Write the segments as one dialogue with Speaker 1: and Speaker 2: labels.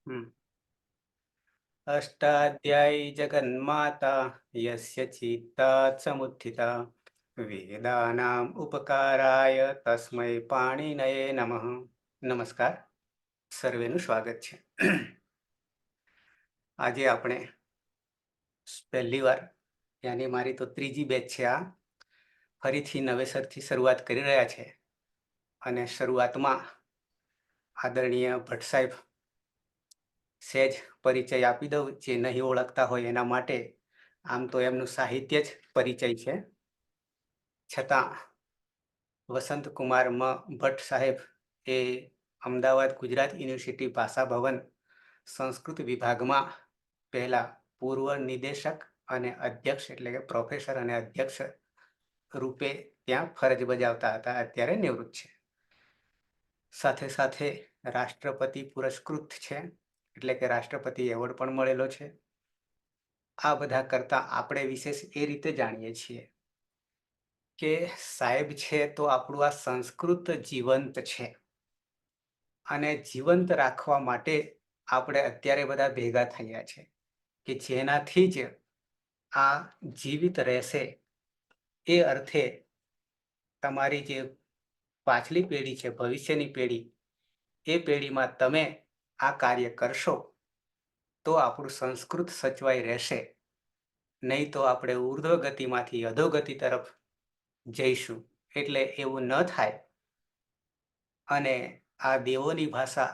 Speaker 1: हम्म। अष्टाध्यायी जगन्माता यस्य चित्तात् समुत्थिता वेदानाम् उपकाराय तस्मै पाणिनये नमः। नमस्कार, સર્વેનું સ્વાગત છે। આજે આપણે પહેલી વાર, યાની મારી તો ત્રીજી બેચ છે આ, ફરીથી નવેસરથી શરૂઆત કરી રહ્યા છે। અને શરૂઆતમાં આદરણીય ભટ્ટ સાહેબ સહેજ પરિચય આપી દઉં, જે નહીં ઓળખતા હોય એના માટે। આમ તો એમનું સાહિત્ય જ પરિચય છે, છતાં વસંતકુમાર ભટ્ટ સાહેબ એ અમદાવાદ ગુજરાત યુનિવર્સિટી ભાષા ભવન સંસ્કૃત વિભાગમાં પહેલા પૂર્વ નિદેશક અને અધ્યક્ષ એટલે કે પ્રોફેસર અને અધ્યક્ષ રૂપે ત્યાં ફરજ બજાવતા હતા। અત્યારે નિવૃત્ત છે। સાથે સાથે રાષ્ટ્રપતિ પુરસ્કૃત છે, એટલે કે રાષ્ટ્રપતિ એવોર્ડ પણ મળેલો છે। આ બધા કરતા આપણે વિશેષ એ રીતે જાણીએ છીએ કે સાહેબ છે તો આપણું આ સંસ્કૃત જીવંત છે, અને જીવંત રાખવા માટે આપણે અત્યારે બધા ભેગા થયા છે કે જેનાથી જ આ જીવિત રહેશે। એ અર્થે તમારી જે પાછલી પેઢી છે, ભવિષ્યની પેઢી, એ પેઢીમાં તમે આ કાર્ય કરશો તો આપણું સંસ્કૃત સચવાઈ રહેશે। નહીં તો આપણે ઉર્ધ્વ ગતિમાંથી અધોગતિ તરફ જઈશું। એટલે એવું ન થાય અને આ દેવોની ભાષા,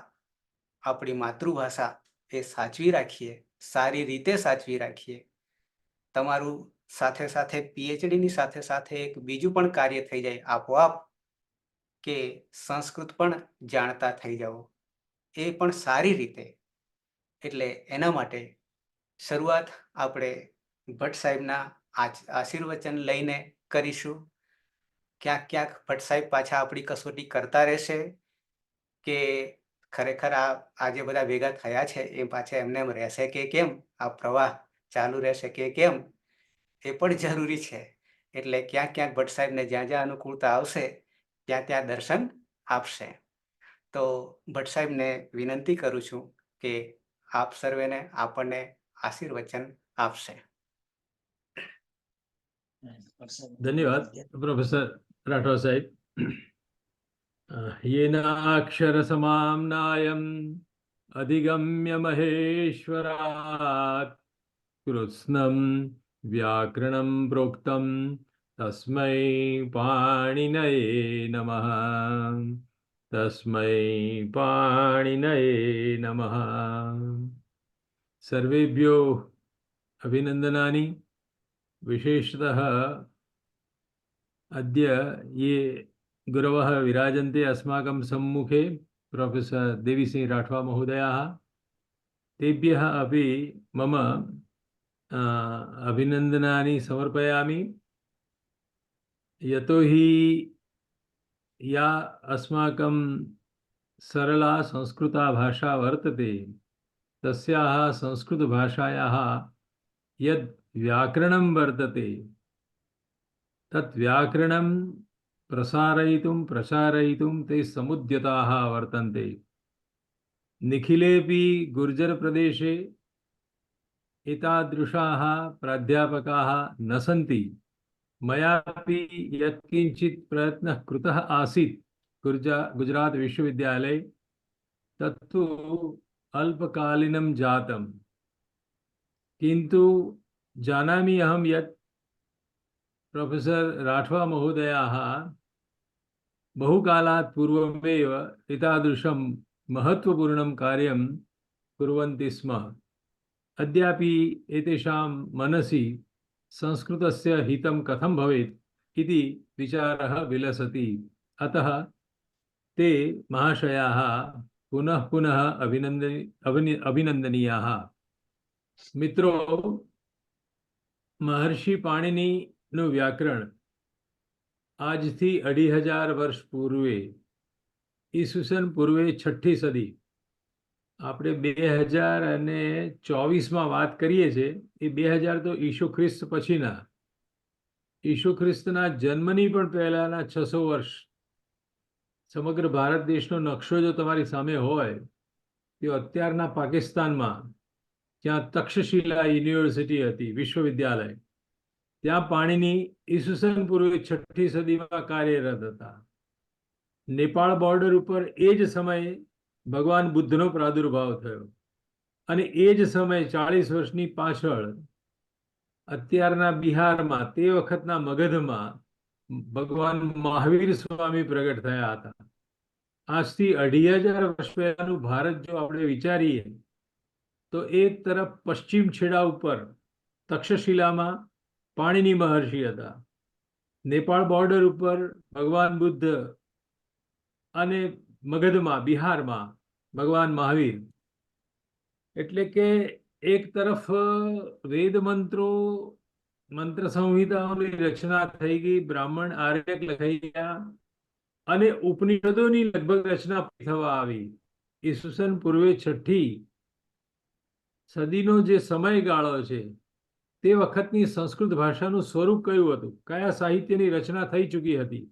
Speaker 1: આપણી માતૃભાષા એ સાચવી રાખીએ, સારી રીતે સાચવી રાખીએ। તમારું સાથે સાથે પીએચડીની સાથે સાથે એક બીજું પણ કાર્ય થઈ જાય આપોઆપ, કે સંસ્કૃત પણ જાણતા થઈ જાઓ, એ પણ સારી રીતે। એટલે એના માટે શરૂઆત આપણે ભટ્ટ સાહેબના આશીર્વચન લઈને કરીશું। ક્યાંક ક્યાંક ભટ્ટ સાહેબ પાછા આપણી કસોટી કરતા રહેશે કે ખરેખર આ જે બધા ભેગા થયા છે એ પાછા એમને એમ રહેશે કે કેમ, આ પ્રવાહ ચાલુ રહેશે કે કેમ, એ પણ જરૂરી છે। એટલે ક્યાંક ક્યાંક ભટ્ટ સાહેબને જ્યાં જ્યાં અનુકૂળતા આવશે ત્યાં ત્યાં દર્શન આપશે। તો ભટ્ટ સાહેબને વિનંતી કરું છું કે આપ સર્વેને આપણને આશીર્વચન આપશે।
Speaker 2: ધન્યવાદ પ્રોફેસર રાઠવા સાહેબ। येनाक्षरसमाम्नायम् अधिगम्य महेश्वरात् कृत्स्नं व्याकरणं प्रोक्तं तस्मै पाणिनये नमः। तस्मै पाणिनये नमः। सर्वेभ्यो अभिनन्दनानि। विशेषतः अद्य ये गुरवः विराजन्ते अस्माकं सम्मुखे, प्रोफेसर देवीसिंह राठवा महोदयाः, तेभ्यः अपि मम अभिनन्दनानि समर्पयामि। यतोहि या अस्माकं सरला संस्कृता भाषा वर्तते, तस्याः संस्कृतभाषायाः यद् व्याकरणं वर्तते, तत् व्याकरणं प्रसारयितुं प्रचारयितुं ते समुद्यताः वर्तन्ते। निखिलेपि गुर्जरप्रदेशे एतादृशाः प्राध्यापकाः न सन्ति। मयापि यत्किञ्चित् प्रयत्नः कृतः आसीत् गुजरात विश्वविद्यालये, तत्तु अल्पकालीनं जातं। किन्तु जानामि अहं यत् प्रोफेसर राठवा महोदयाः बहुकालात् पूर्वमेव एतादृशं महत्त्वपूर्णं कार्यं कुर्वन्ति स्म। अद्यापि एतेषां मनसि संस्कृतस्य हितं कथं भवेत् इति विचारः विलसति। अतः ते महाशयाः पुनः पुनः अभिनन्दनीयाः। मित्रों, महर्षि पाणिनिનું વ્યાકરણ આજથી 2500 વર્ષ પૂર્વે, ઈસવીસન પૂર્વે 6ઠી સદી, આપણે 2024માં વાત કરીએ છીએ, એ 2000 તો ઈસુ ખ્રિસ્ત પછીના, ઈસુ ખ્રિસ્તના જન્મની પણ પહેલાના 600 વર્ષ, સમગ્ર ભારત દેશનો નકશો જો તમારી સામે હોય, તે અત્યારના પાકિસ્તાનમાં, જ્યાં તક્ષશિલા યુનિવર્સિટી હતી, વિશ્વવિદ્યાલય, ત્યાં પાણીની ઈસવીસન પૂર્વે 6ઠી સદીમાં કાર્યરત હતા. નેપાળ બોર્ડર ઉપર એ જ સમયે ભગવાન બુદ્ધનો પ્રાદુર્ભાવ થયો અને એ જ સમયે 40 વર્ષની પાછળ અત્યારના બિહારમાં, તે વખતના મગધમાં ભગવાન મહાવીર સ્વામી પ્રગટ થયા હતા. આજથી 2500 વર્ષ પહેલાનું ભારત જો આપણે વિચારીએ તો એક તરફ પશ્ચિમ છેડા ઉપર તક્ષશિલામાં પાણીની મહર્ષિ હતા, નેપાળ બોર્ડર ઉપર ભગવાન બુદ્ધ અને મગધમાં, બિહારમાં ભગવાન મહાવીર. એટલે કે એક તરફ વેદ મંત્રો, મંત્ર સંહિતાઓની રચના થઈ ગઈ, બ્રાહ્મણ આર્યક લખાઈ ગયા અને ઉપનિષદોની લગભગ રચના થવા આવી. ઈસવીસન પૂર્વે 6ઠી સદીનો જે સમયગાળો છે, તે વખતની સંસ્કૃત ભાષાનું સ્વરૂપ કયું હતું, કયા સાહિત્યની રચના થઈ ચૂકી હતી.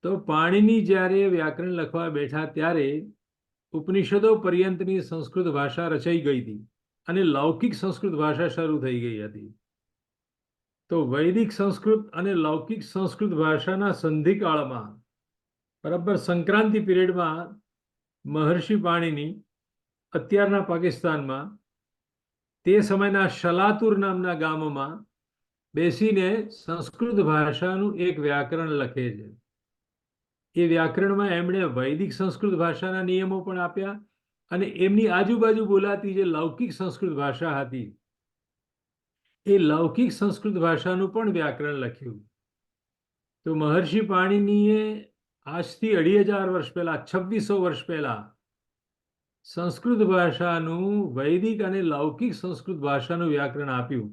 Speaker 2: તો પાણીની જ્યારે વ્યાકરણ લખવા બેઠા ત્યારે ઉપનિષદો પર્યંતની સંસ્કૃત ભાષા રચાઈ ગઈ હતી અને લૌકિક સંસ્કૃત ભાષા શરૂ થઈ ગઈ હતી. તો વૈદિક સંસ્કૃત અને લૌકિક સંસ્કૃત ભાષાના સંધિકાળમાં, બરાબર સંક્રાંતિ પિરિયડમાં, મહર્ષિ પાણીની અત્યારના પાકિસ્તાનમાં તે સમયના શલાતુર નામના ગામમાં બેસીને સંસ્કૃત ભાષાનું એક વ્યાકરણ લખે છે. એ વ્યાકરણમાં એમણે વૈદિક સંસ્કૃત ભાષાના નિયમો પણ આપ્યા અને એમની આજુબાજુ બોલાતી જે લૌકિક સંસ્કૃત ભાષા હતી, એ લૌકિક સંસ્કૃત ભાષાનું પણ વ્યાકરણ લખ્યું. તો મહર્ષિ પાણીનીએ આજથી 2500 વર્ષ પહેલા, 2600 વર્ષ પહેલા સંસ્કૃત ભાષાનું, વૈદિક અને લૌકિક સંસ્કૃત ભાષાનું વ્યાકરણ આપ્યું.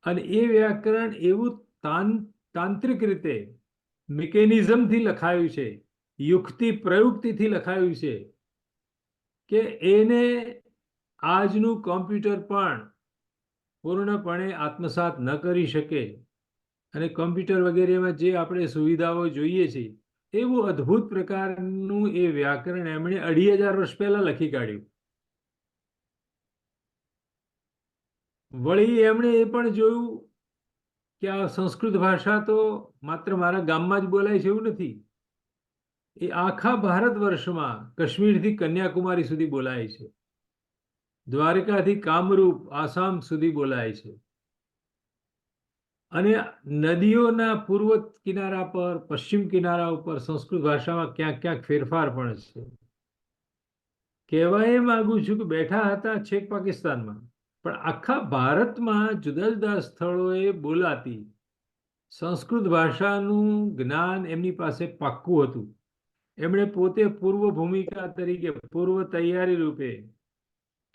Speaker 2: અને એ વ્યાકરણ એવું તાંત્રિક રીતે, મિકેનિઝમથી લખાયું છે, યુક્તિ પ્રયુક્તિથી લખાયું છે કે એને આજનું કોમ્પ્યુટર પણ પૂર્ણપણે આત્મસાત ન કરી શકે. અને કોમ્પ્યુટર વગેરેમાં જે આપણે સુવિધાઓ જોઈએ છીએ, એવું અદ્ભુત પ્રકારનું એ વ્યાકરણ એમણે 2500 વર્ષ પહેલા લખી કાઢ્યું. વળી એમણે એ પણ જોયું કે આ સંસ્કૃત ભાષા તો માત્ર મારા ગામમાં જ બોલાય છે એવું નથી, એ આખા ભારત વર્ષમાં કાશ્મીરથી કન્યાકુમારી સુધી બોલાય છે, દ્વારકાથી કામરૂપ, આસામ સુધી બોલાય છે. અને નદીઓના પૂર્વ કિનારા પર, પશ્ચિમ કિનારા ઉપર સંસ્કૃત ભાષામાં ક્યાંક ક્યાંક ફેરફાર પણ છે. કહેવા એ માંગુ છું કે બેઠા હતા છેક પાકિસ્તાનમાં, પણ આખા ભારતમાં જુદા જુદા સ્થળોએ બોલાતી સંસ્કૃત ભાષાનું જ્ઞાન એમની પાસે પાક્કું હતું. એમણે પોતે પૂર્વ ભૂમિકા તરીકે, પૂર્વ તૈયારી રૂપે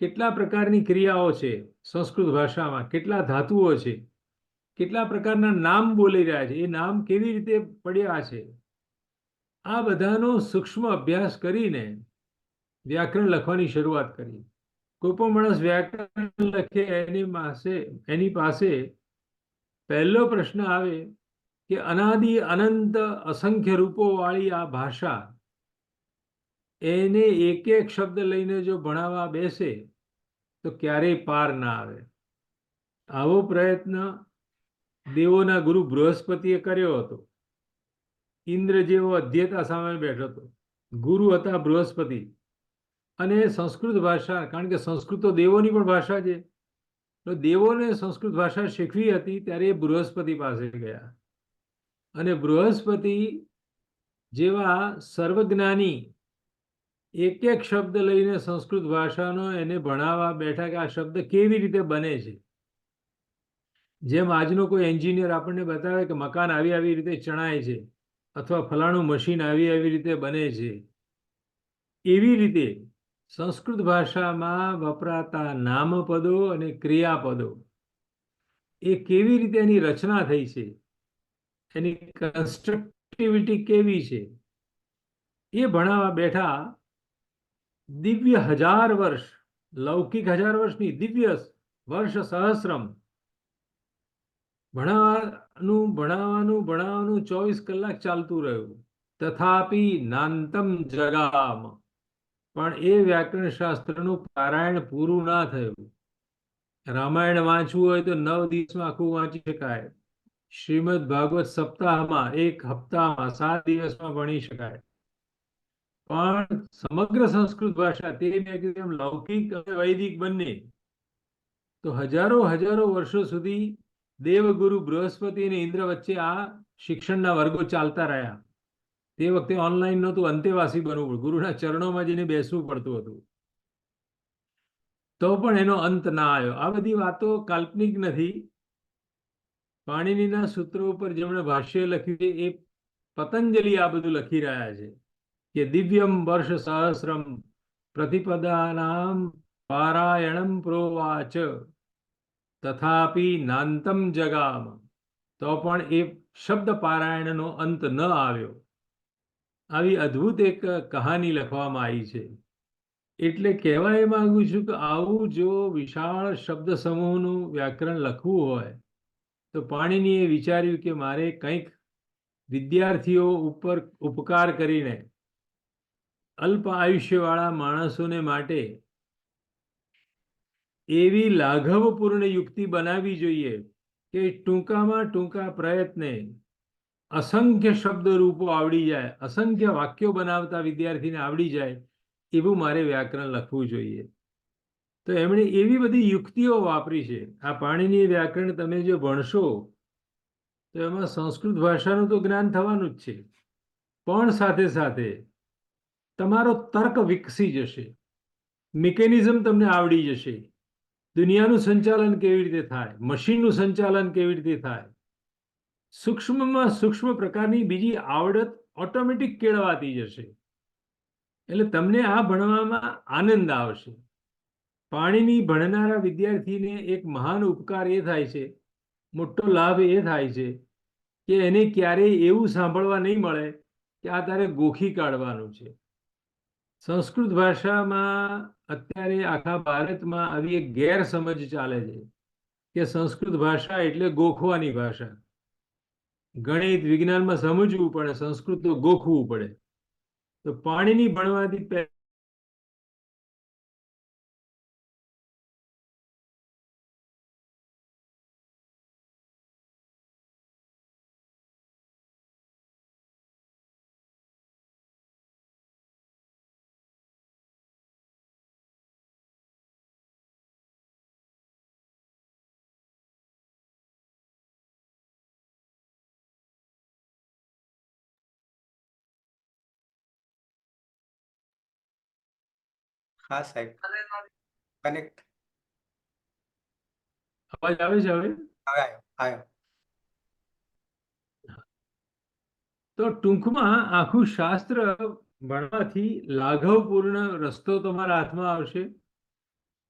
Speaker 2: કેટલા પ્રકારની ક્રિયાઓ છે સંસ્કૃત ભાષામાં, કેટલા ધાતુઓ છે, કેટલા પ્રકારના નામ બોલી રહ્યા છે, એ નામ કેવી રીતે પડ્યા છે, આ બધાનો સૂક્ષ્મ અભ્યાસ કરીને વ્યાકરણ લખવાની શરૂઆત કરી. કોઈ પણ માણસ વ્યાકરણ લખે એની પાસે પહેલો પ્રશ્ન આવે કે અનાદિ અનંત અસંખ્ય રૂપો વાળી આ ભાષા, એને એક એક શબ્દ લઈને જો ભણાવવા બેસે તો ક્યારેય પાર ના આવે. આવો પ્રયત્ન દેવોના ગુરુ બૃહસ્પતિએ કર્યો હતો. ઇન્દ્ર જેવો અધ્યતા સામે બેઠો હતો, ગુરુ હતા બૃહસ્પતિ. અને સંસ્કૃત ભાષા, કારણ કે સંસ્કૃત તો દેવોની પણ ભાષા છે, તો દેવોને સંસ્કૃત ભાષા શીખવી હતી ત્યારે એ બૃહસ્પતિ પાસે ગયા. અને બૃહસ્પતિ જેવા સર્વજ્ઞાની એક એક શબ્દ લઈને સંસ્કૃત ભાષાનો એને ભણાવવા બેઠા કે આ શબ્દ કેવી રીતે બને છે. જેમ આજનો કોઈ એન્જિનિયર આપણને બતાવે કે મકાન આવી આવી રીતે ચણાય છે, અથવા ફલાણું મશીન આવી આવી રીતે બને છે, એવી રીતે સંસ્કૃત ભાષામાં વપરાતા નામપદો અને ક્રિયાપદો એ કેવી રીતે એની રચના થઈ છે, એની કન્સ્ટ્રક્ટિવિટી કેવી છે, એ ભણાવવા બેઠા. દિવ્ય 1000 વર્ષ, લૌકિક 1000 વર્ષની, દિવ્ય વર્ષ સહસ્રમ ભણાવવાનું 24 કલાક ચાલતું રહ્યું. તથાપિ નાંતમ જગામ, પણ એ વ્યાકરણ શાસ્ત્રનું પારાયણ પૂરું ના થયું. રામાયણ વાંચવું હોય તો 9 દિવસમાં આખું વાંચી શકાય. શ્રીમદ ભાગવત સપ્તાહમાં, એક હપ્તામાં, 7 દિવસમાં ભણી શકાય. પણ સમગ્ર સંસ્કૃત ભાષા, તે મેં કીધું એમ લૌકિક અને વૈદિક બંને, તો હજારો હજારો વર્ષો સુધી દેવગુરુ બૃહસ્પતિ અને ઇન્દ્ર વચ્ચે આ શિક્ષણના વર્ગો ચાલતા રહ્યા. તે વખતે ઓનલાઈન નહોતું, અંતેવાસી બનવું પડતું, ગુરુના ચરણોમાં જઈને બેસવું પડતું હતું. તો પણ એનો અંત ના આવ્યો. આ બધી વાતો કાલ્પનિક નથી. પાણિનીના સૂત્રો ઉપર જેમણે ભાષ્ય લખ્યું છે એ પતંજલિ આ બધું લખી રહ્યા છે કે દિવ્યમ વર્ષ સહસ્રમ પ્રતિપદાનામ પારાયણમ પ્રોવાચ તથાપી નાંતમ જગામ. તો પણ એ શબ્દ પારાયણનો અંત ન આવ્યો. આવી અદ્ભુત એક કહાની લખવામાં આવી છે. એટલે કહેવા એ માંગુ છું કે આવું જો વિશાળ શબ્દ સમૂહનું વ્યાકરણ લખવું હોય તો પાણિનીએ વિચાર્યું કે મારે કંઈક વિદ્યાર્થીઓ ઉપર ઉપકાર કરીને અલ્પ આયુષ્યવાળા માણસોને માટે એવી લાઘવપૂર્ણ યુક્તિ બનાવવી જોઈએ કે ટૂંકામાં ટૂંકા પ્રયત્ને અસંખ્ય શબ્દ રૂપો આવડી જાય, અસંખ્ય વાક્યો બનાવતા વિદ્યાર્થીને આવડી જાય, એવું મારે વ્યાકરણ લખવું જોઈએ. તો એમણે એવી બધી યુક્તિઓ વાપરી છે. આ પાણીની વ્યાકરણ તમે જો ભણશો તો એમાં સંસ્કૃત ભાષાનું તો જ્ઞાન થવાનું જ છે, પણ સાથે સાથે તમારો તર્ક વિકસી જશે, મિકેનિઝમ તમને આવડી જશે, દુનિયાનું સંચાલન કેવી રીતે થાય, મશીનનું સંચાલન કેવી રીતે થાય, સૂક્ષ્મમાં સૂક્ષ્મ પ્રકારની બીજી આવડત ઓટોમેટિક કેળવાતી જશે. એટલે તમને આ ભણવામાં આનંદ આવશે. પાણીની ભણનારા વિદ્યાર્થીને એક મહાન ઉપકાર એ થાય છે, મોટો લાભ એ થાય છે કે એને ક્યારેય એવું સાંભળવા નહીં મળે કે આ તારે ગોખી કાઢવાનું છે. સંસ્કૃત ભાષામાં અત્યારે આખા ભારતમાં આવી એક ગેરસમજ ચાલે છે કે સંસ્કૃત ભાષા એટલે ગોખવાની ભાષા. ગણિત વિજ્ઞાનમાં સમજવું પડે, સંસ્કૃત તો ગોખવું પડે. તો પાણીની ભણવાથી
Speaker 1: હા સાહેબ, કનેક્ટ
Speaker 2: અવાજ આવે છે હવે?
Speaker 1: હવે આવ્યો.
Speaker 2: તો ટૂંકમાં આખું શાસ્ત્ર ભણવાથી લાઘવપૂર્ણ રસ્તો તમારા હાથમાં આવશે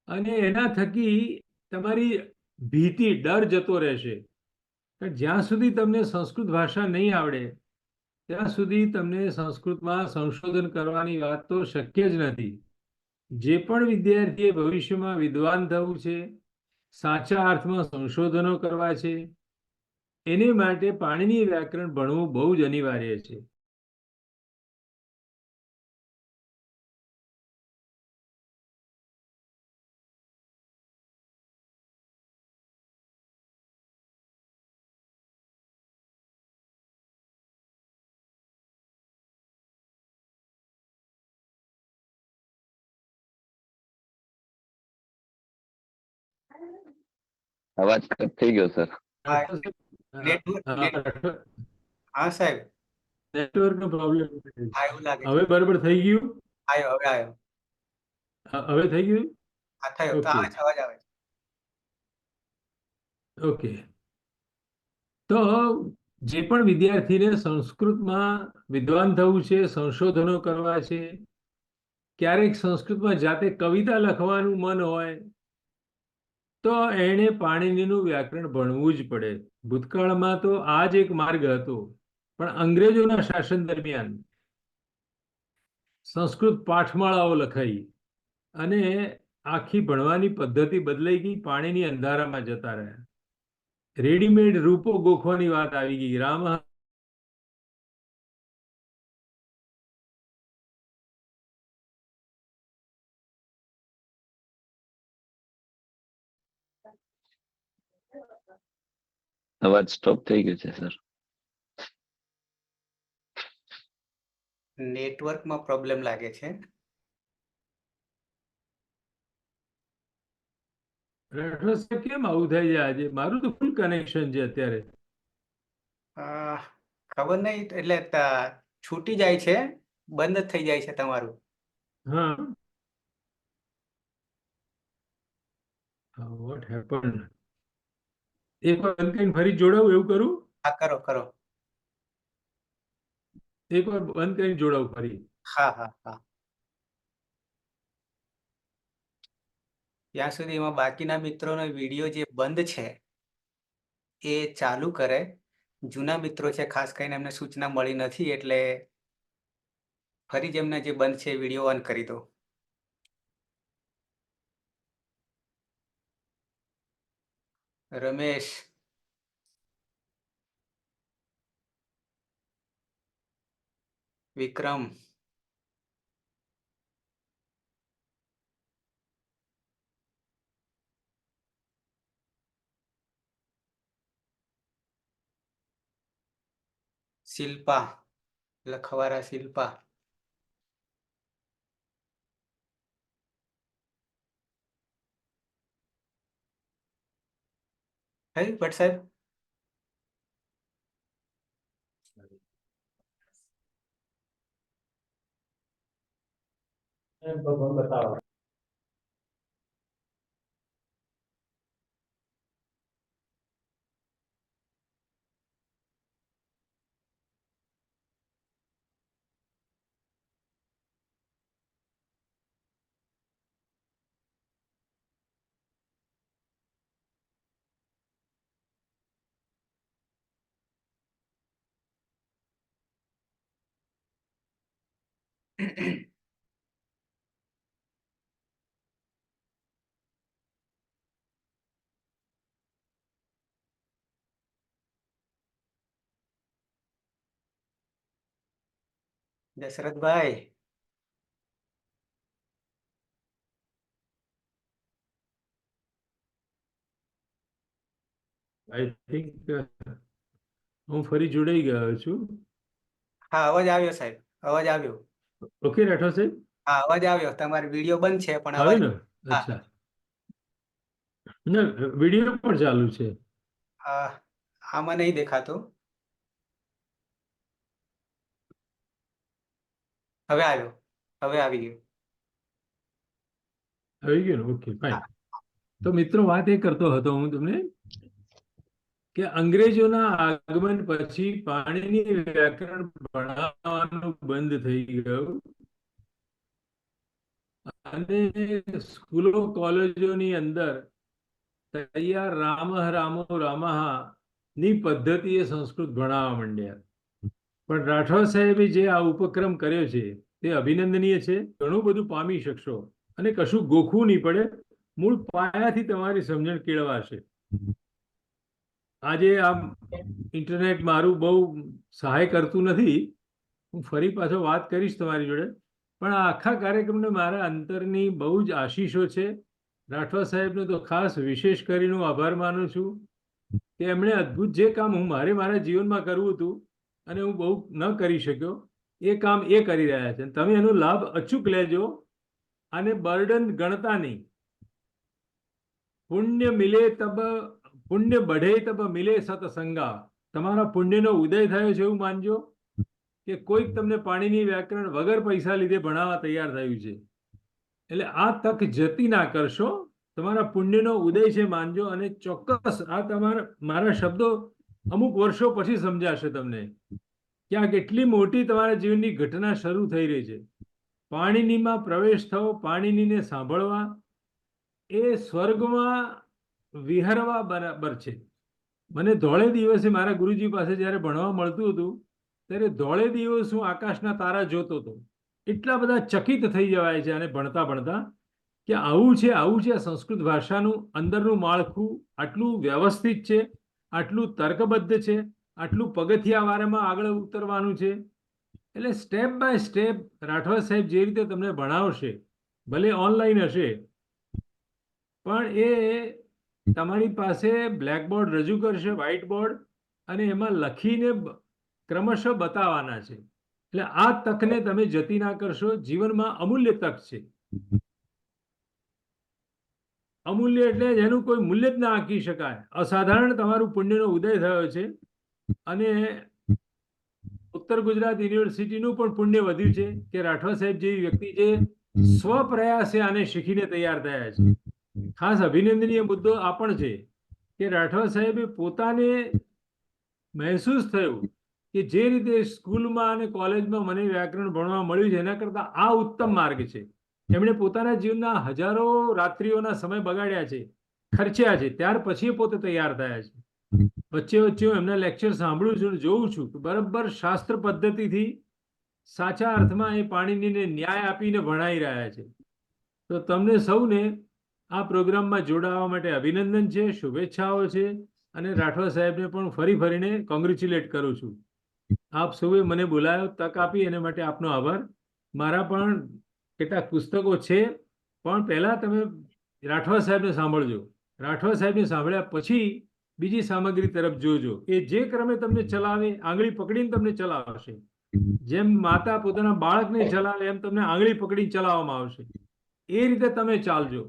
Speaker 2: અને એના થકી તમારી ભીતિ, ડર જતો રહેશે. જ્યાં સુધી તમને સંસ્કૃત ભાષા નહીં આવડે ત્યાં સુધી તમને સંસ્કૃતમાં સંશોધન કરવાની વાત તો શક્ય જ નથી. જે પણ વિદ્યાર્થીએ ભવિષ્યમાં વિદ્વાન થવું છે, સાચા અર્થમાં સંશોધનો કરવા છે, એને માટે પાણીની વ્યાકરણ ભણવું બહુ જ અનિવાર્ય છે.
Speaker 3: અવાજ કટ થઈ ગયો સર.
Speaker 1: હા, હા સાહેબ,
Speaker 2: નેટવર્કનો પ્રોબ્લેમ.
Speaker 1: હા એવું લાગે છે.
Speaker 2: હવે બરાબર થઈ ગયું?
Speaker 1: આવ્યો, હવે આવ્યો.
Speaker 2: હવે થઈ ગયું?
Speaker 1: હા થયો, તો આવે છે, અવાજ આવે છે.
Speaker 2: ઓકે. તો જે પણ વિદ્યાર્થીને સંસ્કૃતમાં વિદ્વાન થવું છે, સંશોધનો કરવા છે, ક્યારેક સંસ્કૃતમાં જાતે કવિતા લખવાનું મન હોય તો એણે પાણીનીનું વ્યાકરણ ભણવું જ પડે. ભૂતકાળમાં તો આ જ એક માર્ગ હતો, પણ અંગ્રેજોના શાસન દરમિયાન સંસ્કૃત પાઠમાળાઓ લખાઈ અને આખી ભણવાની પદ્ધતિ બદલાઈ ગઈ. પાણીની અંધારામાં જતા રહ્યા. રેડીમેડ રૂપો ગોખવાની વાત આવી ગઈ. રામ
Speaker 3: અવાજ સ્ટોપ થઈ ગયો છે સર.
Speaker 1: નેટવર્કમાં પ્રોબ્લેમ લાગે છે.
Speaker 2: રાઠવા સાહેબ કેમ આવું થાય છે આજે? મારું તો ફૂલ કનેક્શન છે અત્યારે.
Speaker 1: ખબર નહીં, એટલે છૂટી જાય છે, બંધ થઈ જાય છે તમારું.
Speaker 2: હા, વોટ હેપન્ડ? એકવાર બંધ કરીને ફરી જોડાવું એવું કરું?
Speaker 1: હા, કરો કરો.
Speaker 2: એકવાર બંધ કરીને જોડાવું ફરી.
Speaker 1: હા હા હા. ત્યાં સુધી એમાં બાકીના મિત્રોનો વિડીયો જે બંધ છે એ ચાલુ કરે. જૂના મિત્રો છે, ખાસ કરીને એમને સૂચના મળી નથી, એટલે ફરી જ એમને જે બંધ છે એ વિડીયો ઓન કરી દો. રમેશ, વિક્રમ, શિલ્પા, લખવારા શિલ્પા, હે ભટ્ટ સાહેબ?
Speaker 2: બતાવો.
Speaker 1: દશરથભાઈ,
Speaker 2: આઈ થિંક હું ફરી જોડાઈ ગયો છું.
Speaker 1: હા, અવાજ આવ્યો સાહેબ, અવાજ આવ્યો.
Speaker 2: ઓકે રાઠવા સાહેબ?
Speaker 1: હા, અવાજ આવ્યો. તમારો વિડીયો બંધ છે પણ
Speaker 2: આવે
Speaker 1: અવાજ.
Speaker 2: ને?
Speaker 1: હા.
Speaker 2: અચ્છા, ના વિડીયો પણ ચાલુ છે.
Speaker 1: આમાં નહીં દેખાતું. હવે આવ્યો, હવે આવી ગયું.
Speaker 2: આવી ગયું ને? Okay fine. તો મિત્રો, વાત એ કરતો હતો હું તમને કે અંગ્રેજોના આગમન પછી પાણીની વ્યાકરણ ભણાવવાનું બંધ થઈ ગયું અને સ્કૂલો કોલેજોની અંદર તૈયાર રામઃ રામો રામઃ ની પદ્ધતિએ સંસ્કૃત ભણાવવા માંડ્યા. પણ રાઠવા સાહેબે જે આ ઉપક્રમ કર્યો છે તે અભિનંદનીય છે. ઘણું બધું પામી શકશો અને કશું ગોખવું નહીં પડે. મૂળ પાયાથી તમારી સમજણ કેળવાશે. આજે આ ઇન્ટરનેટ મારું બહુ સહાય કરતું નથી. હું ફરી પાછો વાત કરીશ તમારી જોડે. પણ આ આખા કાર્યક્રમને મારા અંતરની બહુ જ આશીષો છે. રાઠવા સાહેબનો તો ખાસ વિશેષ કરીને હું આભાર માનું છું કે એમણે અદ્ભુત જે કામ મારા જીવનમાં કરવું હતું અને હું બહુ ન કરી શક્યો, એ કામ એ કરી રહ્યા છે. તમે એનો લાભ અચૂક લેજો અને બર્ડન ગણતા નહીં. પુણ્ય મિલે તબ પુણ્ય બઢે તબ મિલે સતસંગા. તમારા પુણ્યનો ઉદય થયો છે એવું માનજો કે કોઈક તમને પાણીની વ્યાકરણ વગર પૈસા લીધે ભણાવવા તૈયાર થયું છે. એટલે આ તક જતી ના કરશો. તમારા પુણ્યનો ઉદય છે માનજો. અને ચોક્કસ આ મારા શબ્દો અમુક વર્ષો પછી સમજાશે તમને કે આ કેટલી મોટી તમારા જીવનની ઘટના શરૂ થઈ રહી છે. પાણીનીમાં પ્રવેશ થવો, પાણીનીને સાંભળવા એ સ્વર્ગમાં વિહરવા બરાબર છે. મને ધોળે દિવસે મારા ગુરુજી પાસે જ્યારે ભણવા મળતું હતું ત્યારે ધોળે દિવસ હું આકાશના તારા જોતો હતો. એટલા બધા ચકિત થઈ જવાય છે અને ભણતા ભણતા કે આવું છે આ સંસ્કૃત ભાષાનું અંદરનું માળખું આટલું વ્યવસ્થિત છે, આટલું તર્કબદ્ધ છે, આટલું પગથિયાવારમાં આગળ ઉતરવાનું છે. એટલે સ્ટેપ બાય સ્ટેપ રાઠવા સાહેબ જે રીતે તમને ભણાવશે, ભલે ઓનલાઈન હશે પણ એ તમારી પાસે બ્લેકબોર્ડ રજૂ કરશે, વ્હાઇટ બોર્ડ, અને એમાં લખીને ક્રમશઃ બતાવવાના છે. એટલે આ તકને તમે જતી ના કરશો. જીવનમાં અમૂલ્ય તક છે. અમૂલ્ય એટલે જેનું કોઈ મૂલ્ય જ ના આંકી શકાય. અસાધારણ તમારું પુણ્યનો ઉદય થયો છે. અને ઉત્તર ગુજરાત યુનિવર્સિટીનું પણ પુણ્ય વધ્યું છે કે રાઠવા સાહેબ જેવી વ્યક્તિ જે સ્વપ્રયાસે આને શીખીને તૈયાર થયા છે. ખાસ અભિનંદનીય મુદ્દો આ પણ છે કે રાઠવા સાહેબે પોતાને મહેસૂસ થયું કે જે રીતે સ્કૂલમાં અને કોલેજમાં મને વ્યાકરણ ભણવા મળ્યું છે એના કરતાં આ ઉત્તમ માર્ગ છે. એમણે પોતાના જીવનના હજારો રાત્રિઓના સમય બગાડ્યા છે, ખર્ચ્યા છે, ત્યાર પછી પોતે તૈયાર થયા છે. વચ્ચે વચ્ચે હું એમના લેક્ચર સાંભળું છું, જોઉં છું કે બરાબર શાસ્ત્ર પદ્ધતિથી સાચા અર્થમાં એ પાણીનીને ન્યાય આપીને ભણાઈ રહ્યા છે. તો તમને સૌને આ પ્રોગ્રામમાં જોડાવા માટે અભિનંદન છે, શુભેચ્છાઓ છે. અને રાઠવા સાહેબને પણ ફરી ફરીને કોંગ્રેચ્યુલેટ કરું છું. આપ સૌએ મને બોલાયો, તક આપી, એના માટે આપનો આભાર. મારા પણ કેટલાક પુસ્તકો છે, પણ પહેલા તમે રાઠવા સાહેબને સાંભળજો. રાઠવા સાહેબને સાંભળ્યા પછી બીજી સામગ્રી તરફ જોજો. એ જે ક્રમે તમને ચલાવે, આંગળી પકડીને તમને ચલાવશે. જેમ માતા પોતાના બાળકને ચલાવે એમ તમને આંગળી પકડી ચલાવવામાં આવશે. એ રીતે તમે ચાલજો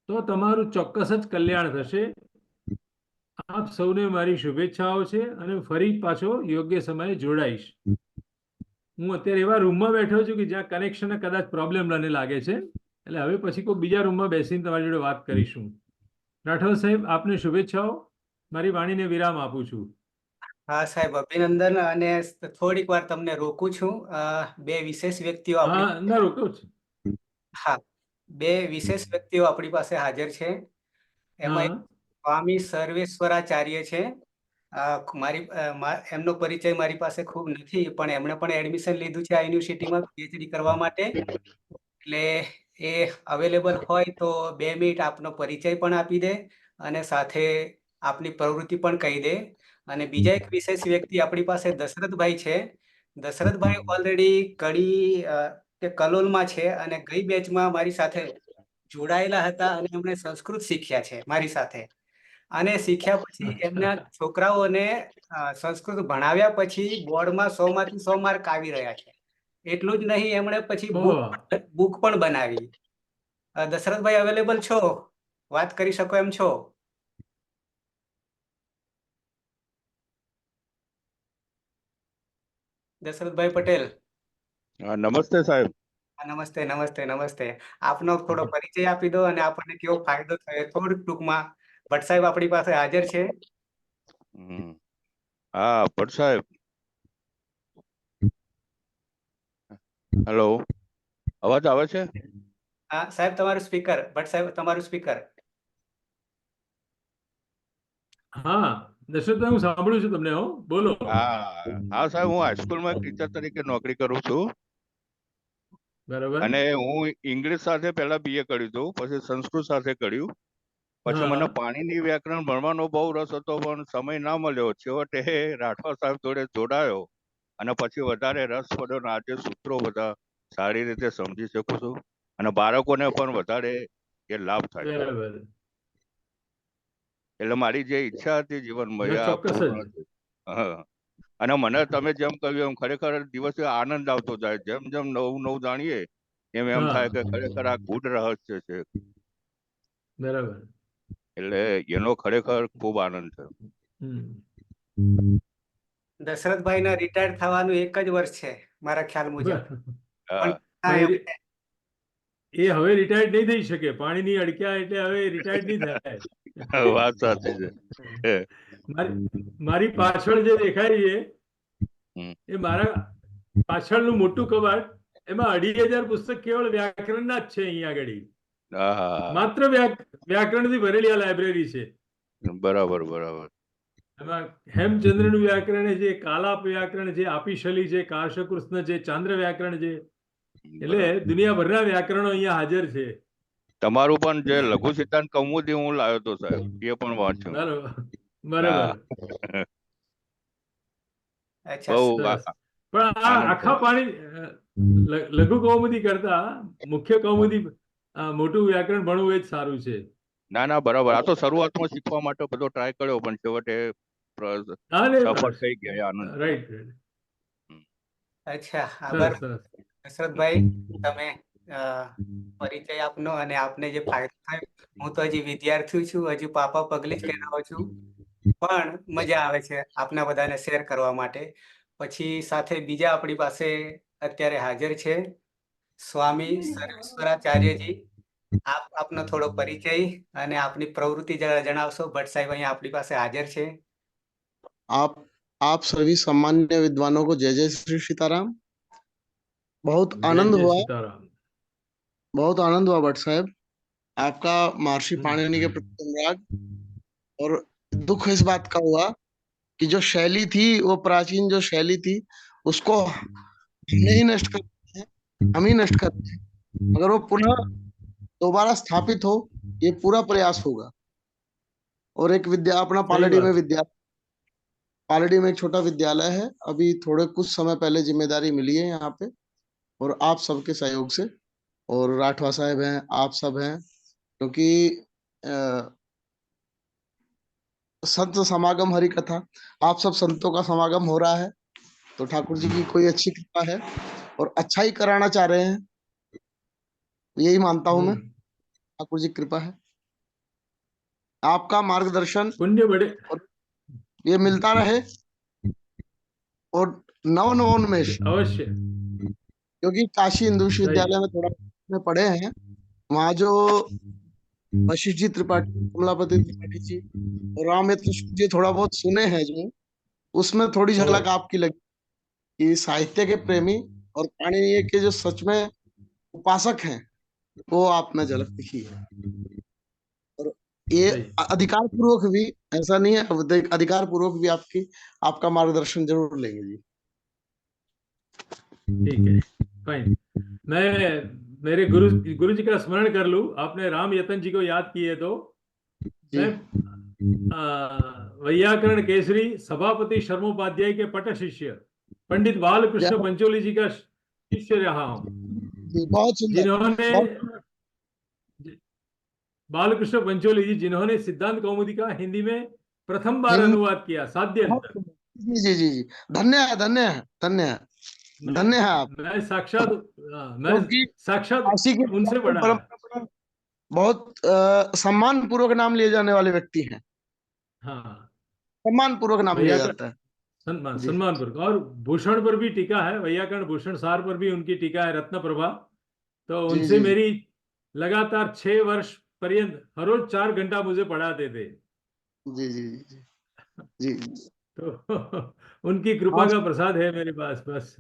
Speaker 2: તો તમારું ચોક્કસ જ કલ્યાણ થશે. આપ સૌને મારી શુભેચ્છાઓ છે અને ફરી પાછો યોગ્ય સમયે જોડાઈશ. હું અત્યારે એવા રૂમમાં બેઠો છું કે જ્યાં કનેક્શનને કદાચ પ્રોબ્લેમ મને લાગે છે, એટલે હવે પછી કોઈ બીજા રૂમમાં બેસીને તમારી જોડે વાત કરીશું. રાઠોડ સાહેબ, આપને શુભેચ્છાઓ. મારી વાણીને વિરામ આપું છું.
Speaker 1: હા સાહેબ, અભિનંદન. અને થોડીક વાર તમને રોકું છું. બે વિશેષ વ્યક્તિઓ આપણી
Speaker 2: હા, ના રોકો છે.
Speaker 1: હા, બે વિશેષ વ્યક્તિઓ આપણી પાસે હાજર છે. એમાં એક
Speaker 2: હા,
Speaker 1: સ્વામી સર્વેશ્વરાચાર્ય છે. એમનો પરિચય મારી પાસે ખૂબ નથી, પણ એમણે પણ એડમિશન લીધું છે આ યુનિવર્સિટીમાં પીએચડી કરવા માટે. એટલે એ અવેલેબલ હોય તો 2 મિનિટ આપનો પરિચય પણ આપી દે અને સાથે આપની પ્રવૃત્તિ પણ કહી દે. અને બીજા એક વિશેષ વ્યક્તિ આપણી પાસે દશરથભાઈ છે. દશરથભાઈ ઓલરેડી કડી કે કલોલમાં છે અને ગઈ બેચમાં મારી સાથે જોડાયેલા હતા અને એમણે સંસ્કૃત શીખ્યા છે મારી સાથે. અને શીખ્યા પછી એમના છોકરાઓને સંસ્કૃત ભણાવ્યા પછી બોર્ડમાં 100 માંથી 100 માર્ક આવી રહ્યા છે. એટલું જ નહીં, એમણે પછી બુક પણ બનાવી. દશરથભાઈ અવેલેબલ છો? વાત કરી શકો એમ છો? દશરથભાઈ પટેલ.
Speaker 4: નમસ્તે સાહેબ.
Speaker 1: નમસ્તે નમસ્તે નમસ્તે. આપનો થોડો પરિચય આપી દો અને આપણને કેવો ફાયદો થયો થોડુંક ટૂંકમાં. ભટ્ટ સાહેબ આપણી પાસે હાજર છે.
Speaker 4: હા, ભટ્ટ સાહેબ. હેલો, અવાજ આવે છે?
Speaker 1: હા સાહેબ, તમારું સ્પીકર. ભટ્ટ સાહેબ, તમારું સ્પીકર.
Speaker 2: હા દશરથભાઈ, હું સાંભળું છું તમને. હો, બોલો.
Speaker 4: હા સાહેબ, હું હાઈસ્કૂલમાં ટીચર તરીકે નોકરી કરું છું.
Speaker 2: બરાબર.
Speaker 4: અને હું ઇંગ્લિશ સાથે પહેલા બીએ કર્યું હતું, પછી સંસ્કૃત સાથે કર્યું. પછી મને પાણીની વ્યાકરણ ભણવાનો બહુ રસ હતો, પણ સમય ના મળ્યો. છેવટે રાઠવા સાહેબ જોડે જોડાયો અને પછી વધારે રસ પડ્યો ને આજે સૂત્રો બધા સારી રીતે સમજી શકું છું અને બાળકોને પણ વધારે એ લાભ થાય છે.
Speaker 2: બરાબર.
Speaker 4: એટલે મારી જે ઈચ્છા હતી જીવનમાં એ આ
Speaker 2: ચોક્કસ જ.
Speaker 4: પૂર્ણ થઈ. અને મને તમે જેમ કહ્યું એમ ખરેખર દિવસે આનંદ આવતો જાય. જેમ જેમ નવું નવું જાણીએ એમ એમ થાય કે ખરેખર આ ગૂઢ રહસ્ય છે.
Speaker 2: બરાબર.
Speaker 4: એટલે એનો ખરેખર ખૂબ આનંદ થયો.
Speaker 1: દશરથભાઈના રિટાયર થવાનું એક જ વર્ષ છે મારા ખ્યાલ મુજબ.
Speaker 2: એ હવે રિટાયર્ડ નહીં થઈ શકે. પાણીની અડક્યા એટલે હવે રિટાયર્ડ નહીં થાય.
Speaker 4: વાત સાચી છે.
Speaker 2: મારી પાછળ જે દેખાય છે એ મારા પાછળનું મોટું કબાટ, એમાં 2500 પુસ્તક કેવળ વ્યાકરણના જ છે. અહીંયા આગળ માત્ર વ્યાકરણથી ભરેલી આ લાઇબ્રેરી છે.
Speaker 4: બરાબર બરાબર.
Speaker 2: એમાં હેમચંદ્રનું વ્યાકરણ છે, કાલાપ વ્યાકરણ છે, આપીશલી છે, કાર્ષકૃષ્ણ છે, ચાંદ્ર વ્યાકરણ છે. એટલે દુનિયાભરના વ્યાકરણો અહીંયા હાજર છે.
Speaker 4: તમારું પણ જે લઘુ સિદ્ધાંત કૌમુદી હું લાવ્યો હતો સાહેબ, એ પણ વાંચ્યું.
Speaker 2: બરાબર. પણ આ આખા પાણી લઘુ કૌમુદી કરતા મુખ્ય કૌમુદી મોટું વ્યાકરણ ભણવું એ જ સારું છે.
Speaker 4: ના ના બરાબર, આ તો શરૂઆતમાં શીખવા માટે બધો ટ્રાય કર્યો પણ છેવટે
Speaker 2: અરે
Speaker 4: સફળ થઈ ગયા, એ આનંદ થયો.
Speaker 2: રાઈટ રાઈટ
Speaker 1: અચ્છા, આભાર
Speaker 2: સરસ સરસ
Speaker 1: દશરથભાઈ, તમે અ, પરિચય આપનો અને આપને જે ફાયદો થયો. હું તો હજી વિદ્યાર્થી છું, હજી પાપા પગલે જ કહેવાનો છું, પણ મજા આવે છે આપના બધાને શેર કરવા માટે. પછી સાથે બીજા આપણી પાસે અત્યારે હાજર છે સ્વામી સર્વેશ્વરાચાર્યજી. આપનો થોડો પરિચય અને આપની પ્રવૃત્તિ જરા જણાવશો? ભટ્ટ સાહેબ અહીંયા આપણી પાસે હાજર છે.
Speaker 5: आप सभी सम्मान्य विद्वानों को जय जय श्री सीताराम। बहुत
Speaker 2: જય
Speaker 5: आनंद
Speaker 2: જય
Speaker 5: हुआ,
Speaker 2: સીતારામ
Speaker 5: बहुत आनंद हुआ भट्ट साहब, आपका महर्षि पाणिनि के प्रति अनुराग। और दुख इस बात का हुआ कि जो शैली थी, वो प्राचीन जो शैली थी, उसको हमने ही नष्ट कर दिया है, हम ही नष्ट कर दिए हैं। अगर वो पुनः दोबारा स्थापित हो, ये पूरा प्रयास होगा। और एक विद्या अपना
Speaker 2: सही
Speaker 5: पालड़ी में
Speaker 2: बात
Speaker 5: पालड़ी में एक छोटा विद्यालय है, अभी थोड़े कुछ समय पहले जिम्मेदारी मिली है यहाँ पे, और आप सबके सहयोग से, और राठवा साहब हैं, आप सब हैं, क्योंकि संत समागम हरि कथा, आप सब संतों का समागम हो रहा है, तो ठाकुर जी की कोई अच्छी कृपा है और अच्छा ही कराना चाह रहे हैं, यही मानता हूं मैं, ठाकुर जी की कृपा है। आपका मार्गदर्शन
Speaker 2: पुण्य बड़े
Speaker 5: और ये मिलता रहे, और नवोन्मेष,
Speaker 2: अवश्य
Speaker 5: क्योंकि काशी हिंदू
Speaker 2: सही
Speaker 5: विश्वविद्यालय में थोड़ा में पढ़े हैं, वहाँ जो वशिष्ठ जी त्रिपाठी, कमलापति त्रिपाठी जी और राममित्र जी थोड़ा बहुत सुने हैं, जो उसमें थोड़ी झलक आपकी लगी कि साहित्य के प्रेमी और पाणिनि के जो सच में उपासक हैं, वो आप में झलक दिखी है। और ये
Speaker 2: सही
Speaker 5: अधिकार पूर्वक भी, ऐसा नहीं है, अधिकार पूर्वक भी आपका मार्गदर्शन जरूर लेंगे जी।
Speaker 2: ठीक है फाइन। मैं मेरे गुरु जी का स्मरण कर लूं। आपने राम यतन जी को याद किए तो
Speaker 5: जी
Speaker 2: मैं वैयाकरण केसरी सभापति शर्मोपाध्याय के पट शिष्य पंडित बालकृष्ण पंचोली जी का शिष्य रहा हूं,
Speaker 5: जी, बहुत सुंदर,
Speaker 2: जिन्होंने
Speaker 5: बहुत
Speaker 2: बालकृष्ण पंचोली जी जिन्होंने सिद्धांत कौमुदी का हिंदी में प्रथम बार
Speaker 5: हिंदी-
Speaker 2: अनुवाद किया साध्यंत।
Speaker 5: जी जी जी जी, धन्य है, धन्य है, धन्य है, धन्य है आप,
Speaker 2: मैं साक्षात मैं
Speaker 5: क्योंकि
Speaker 2: साक्षात
Speaker 5: काशी की
Speaker 2: उनसे बड़ा है।
Speaker 5: परंपरा में बहुत सम्मान पूर्वक नाम लिए जाने वाले व्यक्ति हैं,
Speaker 2: हाँ
Speaker 5: सम्मान पूर्वक नाम लिया
Speaker 2: वैयाकरण
Speaker 5: जाता है जी।
Speaker 2: सम्मान पर, और भूषण पर भी टीका है, वैयाकरण भूषण सार पर भी उनकी टीका है, रत्न प्रभा। तो
Speaker 5: जी
Speaker 2: उनसे
Speaker 5: जी
Speaker 2: मेरी लगातार 6 वर्ष पर्यंत हर रोज 4 घंटा मुझे पढ़ाते थे।
Speaker 5: जी जी जी जी जी।
Speaker 2: तो उनकी कृपा
Speaker 5: आप
Speaker 2: का प्रसाद है मेरे पास बस।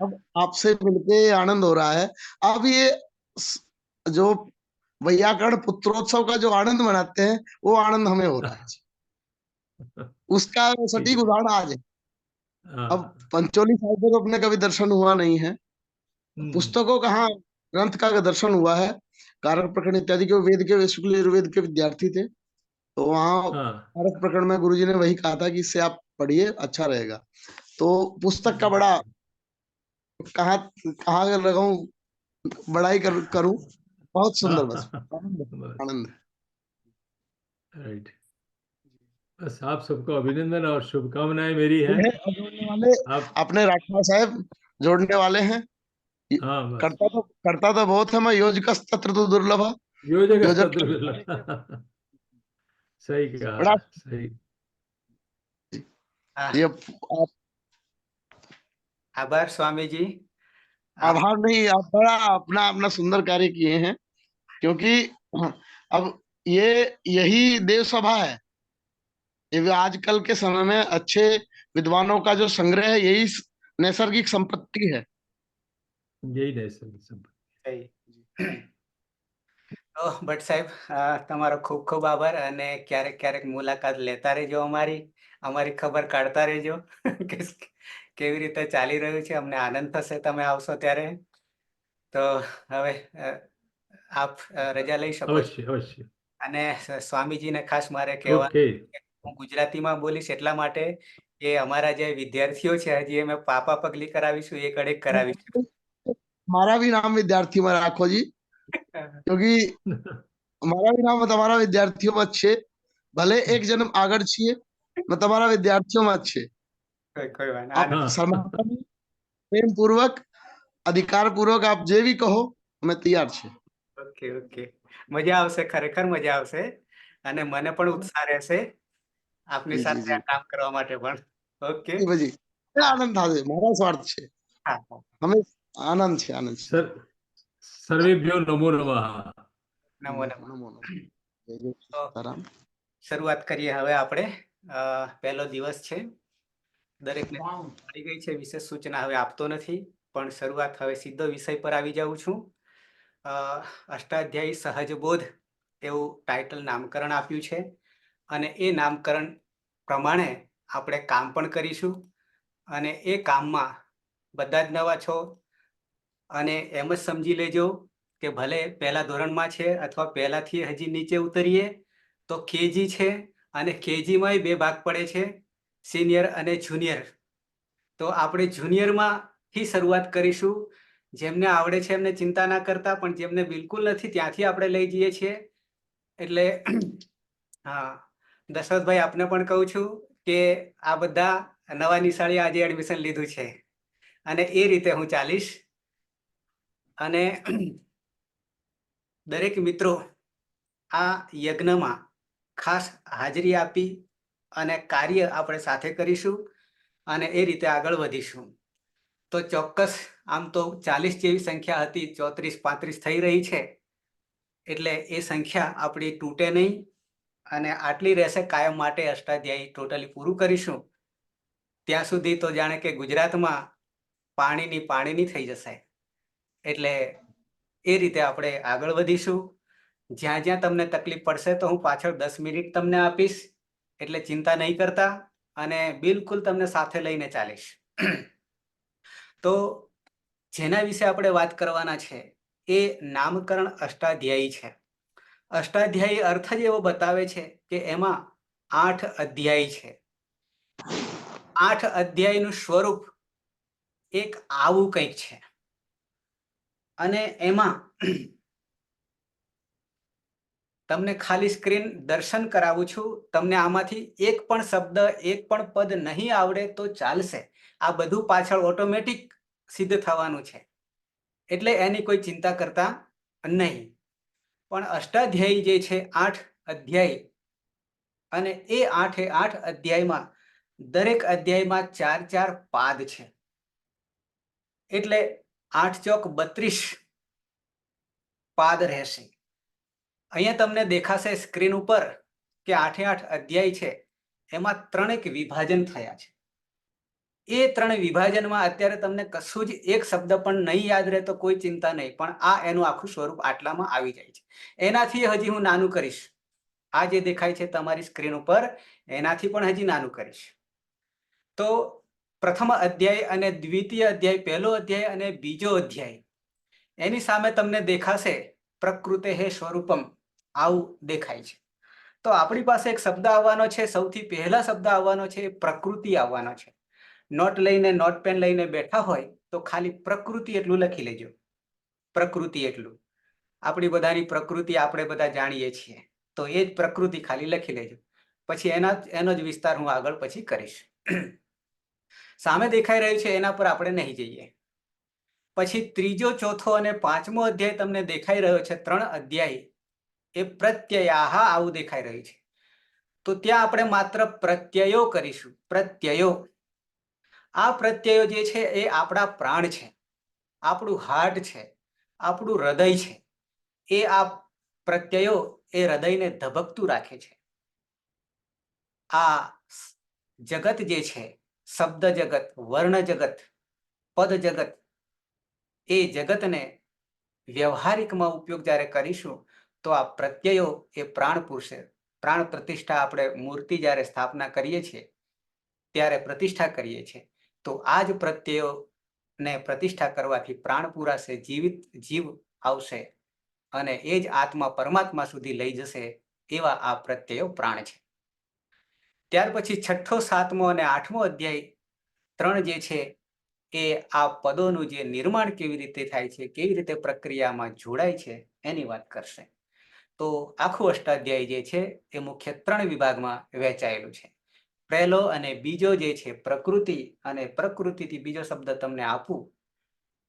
Speaker 5: अब आपसे मिलके आनंद हो रहा है। अब ये जो वैयाकरण पुत्रोत्सव का जो आनंद मनाते हैं, वो आनंद हमें हो रहा है, उसका सटीक उदाहरण आज है। अब
Speaker 2: हाँ
Speaker 5: पंचोली साहिब को तो अपने कभी दर्शन हुआ नहीं है, पुस्तकों कहाँ ग्रंथ का दर्शन हुआ है, कारक प्रकरण इत्यादि के, वेद के, शुक्ल यजुर्वेद के विद्यार्थी थे, तो वहाँ
Speaker 2: हाँ
Speaker 5: कारक प्रकरण में गुरुजी ने वही कहा था कि इससे आप पढ़िए, अच्छा रहेगा। तो पुस्तक का बड़ा कहाँ कहाँ लगाऊं, बड़ाई करूं, बहुत सुंदर, बस आनंद है।
Speaker 2: राइट, बस आप सबको अभिनंदन और शुभकामनाएं मेरी है।
Speaker 5: जोड़ने वाले
Speaker 2: आप
Speaker 5: अपने राठवा साहब जोड़ने वाले हैं।
Speaker 2: हाँ बस
Speaker 5: करता तो बहुत है, मैं योजक तत्र तो दुर्लभ,
Speaker 2: योजक
Speaker 5: योजक
Speaker 2: सही कहा,
Speaker 5: बड़ा
Speaker 2: सही।
Speaker 5: ये
Speaker 1: આભાર સ્વામીજી।
Speaker 5: आभार नहीं, आप बड़ा अपना अपना सुंदर कार्य किए हैं, क्योंकि अब ये यही देव सभा है, ये आजकल के समय में अच्छे विद्वानों का जो संग्रह है, यही नैसर्गिक संपत्ति है।
Speaker 2: यही नहीं सब
Speaker 1: સહી। તો ભટ્ટ સાહેબ, તમારો ખૂબ ખૂબ આભાર, અને ક્યારેક ક્યારેક મુલાકાત લેતા રહેજો, અમારી ખબર કાઢતા રહેજો કે કેવી રીતે ચાલી રહ્યું છે, અમને આનંદ થશે તમે આવશો ત્યારે। તો હવે આપ રજા લઈ શકો છો।
Speaker 2: અવશ્ય અવશ્ય
Speaker 1: અને સ્વામીજીને ખાસ મારે કહેવાનું
Speaker 2: ઓકે
Speaker 1: કે હું ગુજરાતીમાં બોલીશ એટલા માટે કે અમારા જે વિદ્યાર્થીઓ છે, હજી અમે પાપા પગલી કરાવીશું, એક અડેક કરાવીશું।
Speaker 5: हमारा भी नाम विद्यार्थी में राखो जी, क्योंकि મારા વિના તમારા વિદ્યાર્થીઓમાં જ છે. ભલે એક જન્મ આગળ છીએ, મેં તમારા વિદ્યાર્થીઓમાં જ છે.
Speaker 1: કોઈ વાત
Speaker 5: આપ
Speaker 1: નહીં.
Speaker 2: હા.
Speaker 5: સન્માન, પ્રેમપૂર્વક, અધિકારપૂર્વક આપ જે બી કહો, અમે તૈયાર છે.
Speaker 1: ઓકે ઓકે, મજા આવશે, ખરેખર મજા આવશે, અને મને પણ ઉત્સાહ રહેશે આપની
Speaker 5: જી, જી,
Speaker 1: સાથે
Speaker 5: જી.
Speaker 1: આ કામ કરવા માટે પણ. ઓકે.
Speaker 5: જી, પછી
Speaker 1: હા
Speaker 5: આનંદ થશે, મારા સ્વાર્થ છે.
Speaker 1: હા હા.
Speaker 5: અમે આનંદ છે, આનંદ છે.
Speaker 2: સર્વેભ્યો નમો નમઃ.
Speaker 1: નમો નમઃ.
Speaker 5: નમો નમઃ. જય જય
Speaker 1: તો
Speaker 5: સીતારામ.
Speaker 1: શરૂઆત કરીએ હવે આપણે. પહેલો દિવસ છે, દરેકને મળી ગઈ છે. વિશેષ સૂચના હવે આપતો નથી, પણ શરૂઆત હવે સીધો વિષય પર આવી જાઉં છું. અષ્ટાધ્યાયી સહજ બોધ એવું ટાઇટલ નામકરણ આપ્યું છે, અને એ નામકરણ પ્રમાણે આપણે કામ પણ કરીશું. અને એ કામમાં બધા જ નવા છો, અને એમ જ સમજી લેજો કે ભલે પહેલા ધોરણમાં છે અથવા પહેલાથી હજી નીચે ઉતરીએ તો કેજી છે, અને કેજીમાં બે ભાગ પડે છે, સિનિયર અને જુનિયર. તો આપણે જુનિયરમાંથી શરૂઆત કરીશું. જેમને આવડે છે એમને ચિંતા ના કરતા, પણ જેમને બિલકુલ નથી ત્યાંથી આપણે લઈ જઈએ છીએ. એટલે હા, દશરથભાઈ આપને પણ કહું છું કે આ બધા નવા નિશાળે આજે એડમિશન લીધું છે, અને એ રીતે હું ચાલીશ. અને દરેક મિત્રો આ યજ્ઞમાં ખાસ હાજરી આપી અને કાર્ય આપણે સાથે કરીશું, અને એ રીતે આગળ વધીશું. તો ચોક્કસ આમ તો 40 જેવી સંખ્યા હતી, 34-35 થઈ રહી છે, એટલે એ સંખ્યા આપણી તૂટે નહીં, અને આટલી રહેશે કાયમ માટે. અષ્ટાધ્યાયી ટોટલી પૂરું કરીશું ત્યાં સુધી તો જાણે કે ગુજરાતમાં પાણીની થઈ જશે. એટલે એ રીતે આપણે આગળ વધીશું. જ્યાં જ્યાં તમને તકલીફ પડશે તો હું પાછળ 10 મિનિટ તમને આપીશ, એટલે ચિંતા નહીં કરતા, અને બિલકુલ તમને સાથે લઈને ચાલીશ. તો જેના વિશે આપણે વાત કરવાના છે એ નામકરણ અષ્ટાધ્યાયી છે. અષ્ટાધ્યાયી અર્થ જ એવો બતાવે છે કે એમાં 8 અધ્યાય છે. 8 અધ્યાયનું સ્વરૂપ એક આવું કંઈક છે, અને એમાં તમને ખાલી સ્ક્રીન દર્શન કરાવું છું. તમને આમાંથી એક પણ શબ્દ, એક પણ પદ નહીં આવડે તો ચાલશે. આ બધું પાછળ ઓટોમેટિક સિદ્ધ થવાનું છે, એટલે એની કોઈ ચિંતા કરતા નહીં. પણ અષ્ટાધ્યાયી જે છે 8 અધ્યાય, અને એ 8 અધ્યાયમાં દરેક અધ્યાયમાં 4-4 પાદ છે, એટલે 8 ચોક 32 પાદ રહેશે. અહીંયા તમને દેખાશે સ્ક્રીન ઉપર કે 8 અધ્યાય છે, એમાં 3 વિભાજન થયા છે. એ 3 વિભાજનમાં અત્યારે તમને કશું જ એક શબ્દ પણ નહીં યાદ રહે તો કોઈ ચિંતા નહીં, પણ આ એનું આખું સ્વરૂપ આટલામાં આવી જાય છે. એનાથી હજી હું નાનું કરીશ. આ જે દેખાય છે તમારી સ્ક્રીન ઉપર, એનાથી પણ હજી નાનું કરીશ. તો પ્રથમ અધ્યાય અને દ્વિતીય અધ્યાય, પહેલો અધ્યાય અને બીજો અધ્યાય, એની સામે તમને દેખાશે પ્રકૃતે હે સ્વરૂપમ, આવું દેખાય છે. તો આપણી પાસે એક શબ્દ આવવાનો છે. સૌથી પહેલા શબ્દ આવવાનો છે એ પ્રકૃતિ આવવાનો છે. નોટ લઈને, નોટ પેન લઈને બેઠા હોય તો ખાલી પ્રકૃતિ એટલું લખી લેજો. પ્રકૃતિ એટલું, આપણી બધાની પ્રકૃતિ આપણે બધા જાણીએ છીએ, તો એ જ પ્રકૃતિ ખાલી લખી લેજો. પછી એનો જ વિસ્તાર હું આગળ પછી કરીશ. સામે દેખાઈ રહ્યું છે એના પર આપણે નહીં જઈએ. પછી ત્રીજો, ચોથો અને પાંચમો અધ્યાય તમને દેખાઈ રહ્યો છે. 3 અધ્યાય એ પ્રત્યયાહ આવું દેખાઈ રહ્યું છે. તો ત્યાં આપણે માત્ર પ્રત્યયો કરીશું. પ્રત્યયો, આ પ્રત્યયો જે છે એ આપણા પ્રાણ છે, આપણું હાર્ટ છે, આપણું હૃદય છે. એ આ પ્રત્યયો એ હૃદયને ધબકતું રાખે છે. આ જગત જે છે, શબ્દ જગત, વર્ણ જગત, પદ જગત, એ જગતને વ્યવહારિકમાં ઉપયોગ જ્યારે કરીશું તો આ પ્રત્યયો એ પ્રાણ પુરુષે, પ્રાણ પ્રતિષ્ઠા, આપણે મૂર્તિ જ્યારે સ્થાપના કરીએ છીએ ત્યારે પ્રતિષ્ઠા કરીએ છીએ, તો આ જ પ્રત્યયોને પ્રતિષ્ઠા કરવાથી પ્રાણ પુરાશે, જીવિત જીવ આવશે, અને એ જ આત્મા પરમાત્મા સુધી લઈ જશે. એવા આ પ્રત્યયો પ્રાણ છે. ત્યાર પછી છઠ્ઠો, સાતમો અને આઠમો અધ્યાય 3 જે છે એ આ પદોનું જે નિર્માણ કેવી રીતે થાય છે, કેવી રીતે પ્રક્રિયામાં જોડાય છે, એની વાત કરશે. તો તો આખું અષ્ટાધ્યાય જે છે એ મુખ્ય 3 વિભાગમાં વહેંચાયેલું છે. પહેલો અને બીજો જે છે પ્રકૃતિ, અને પ્રકૃતિથી બીજો શબ્દ તમને આપું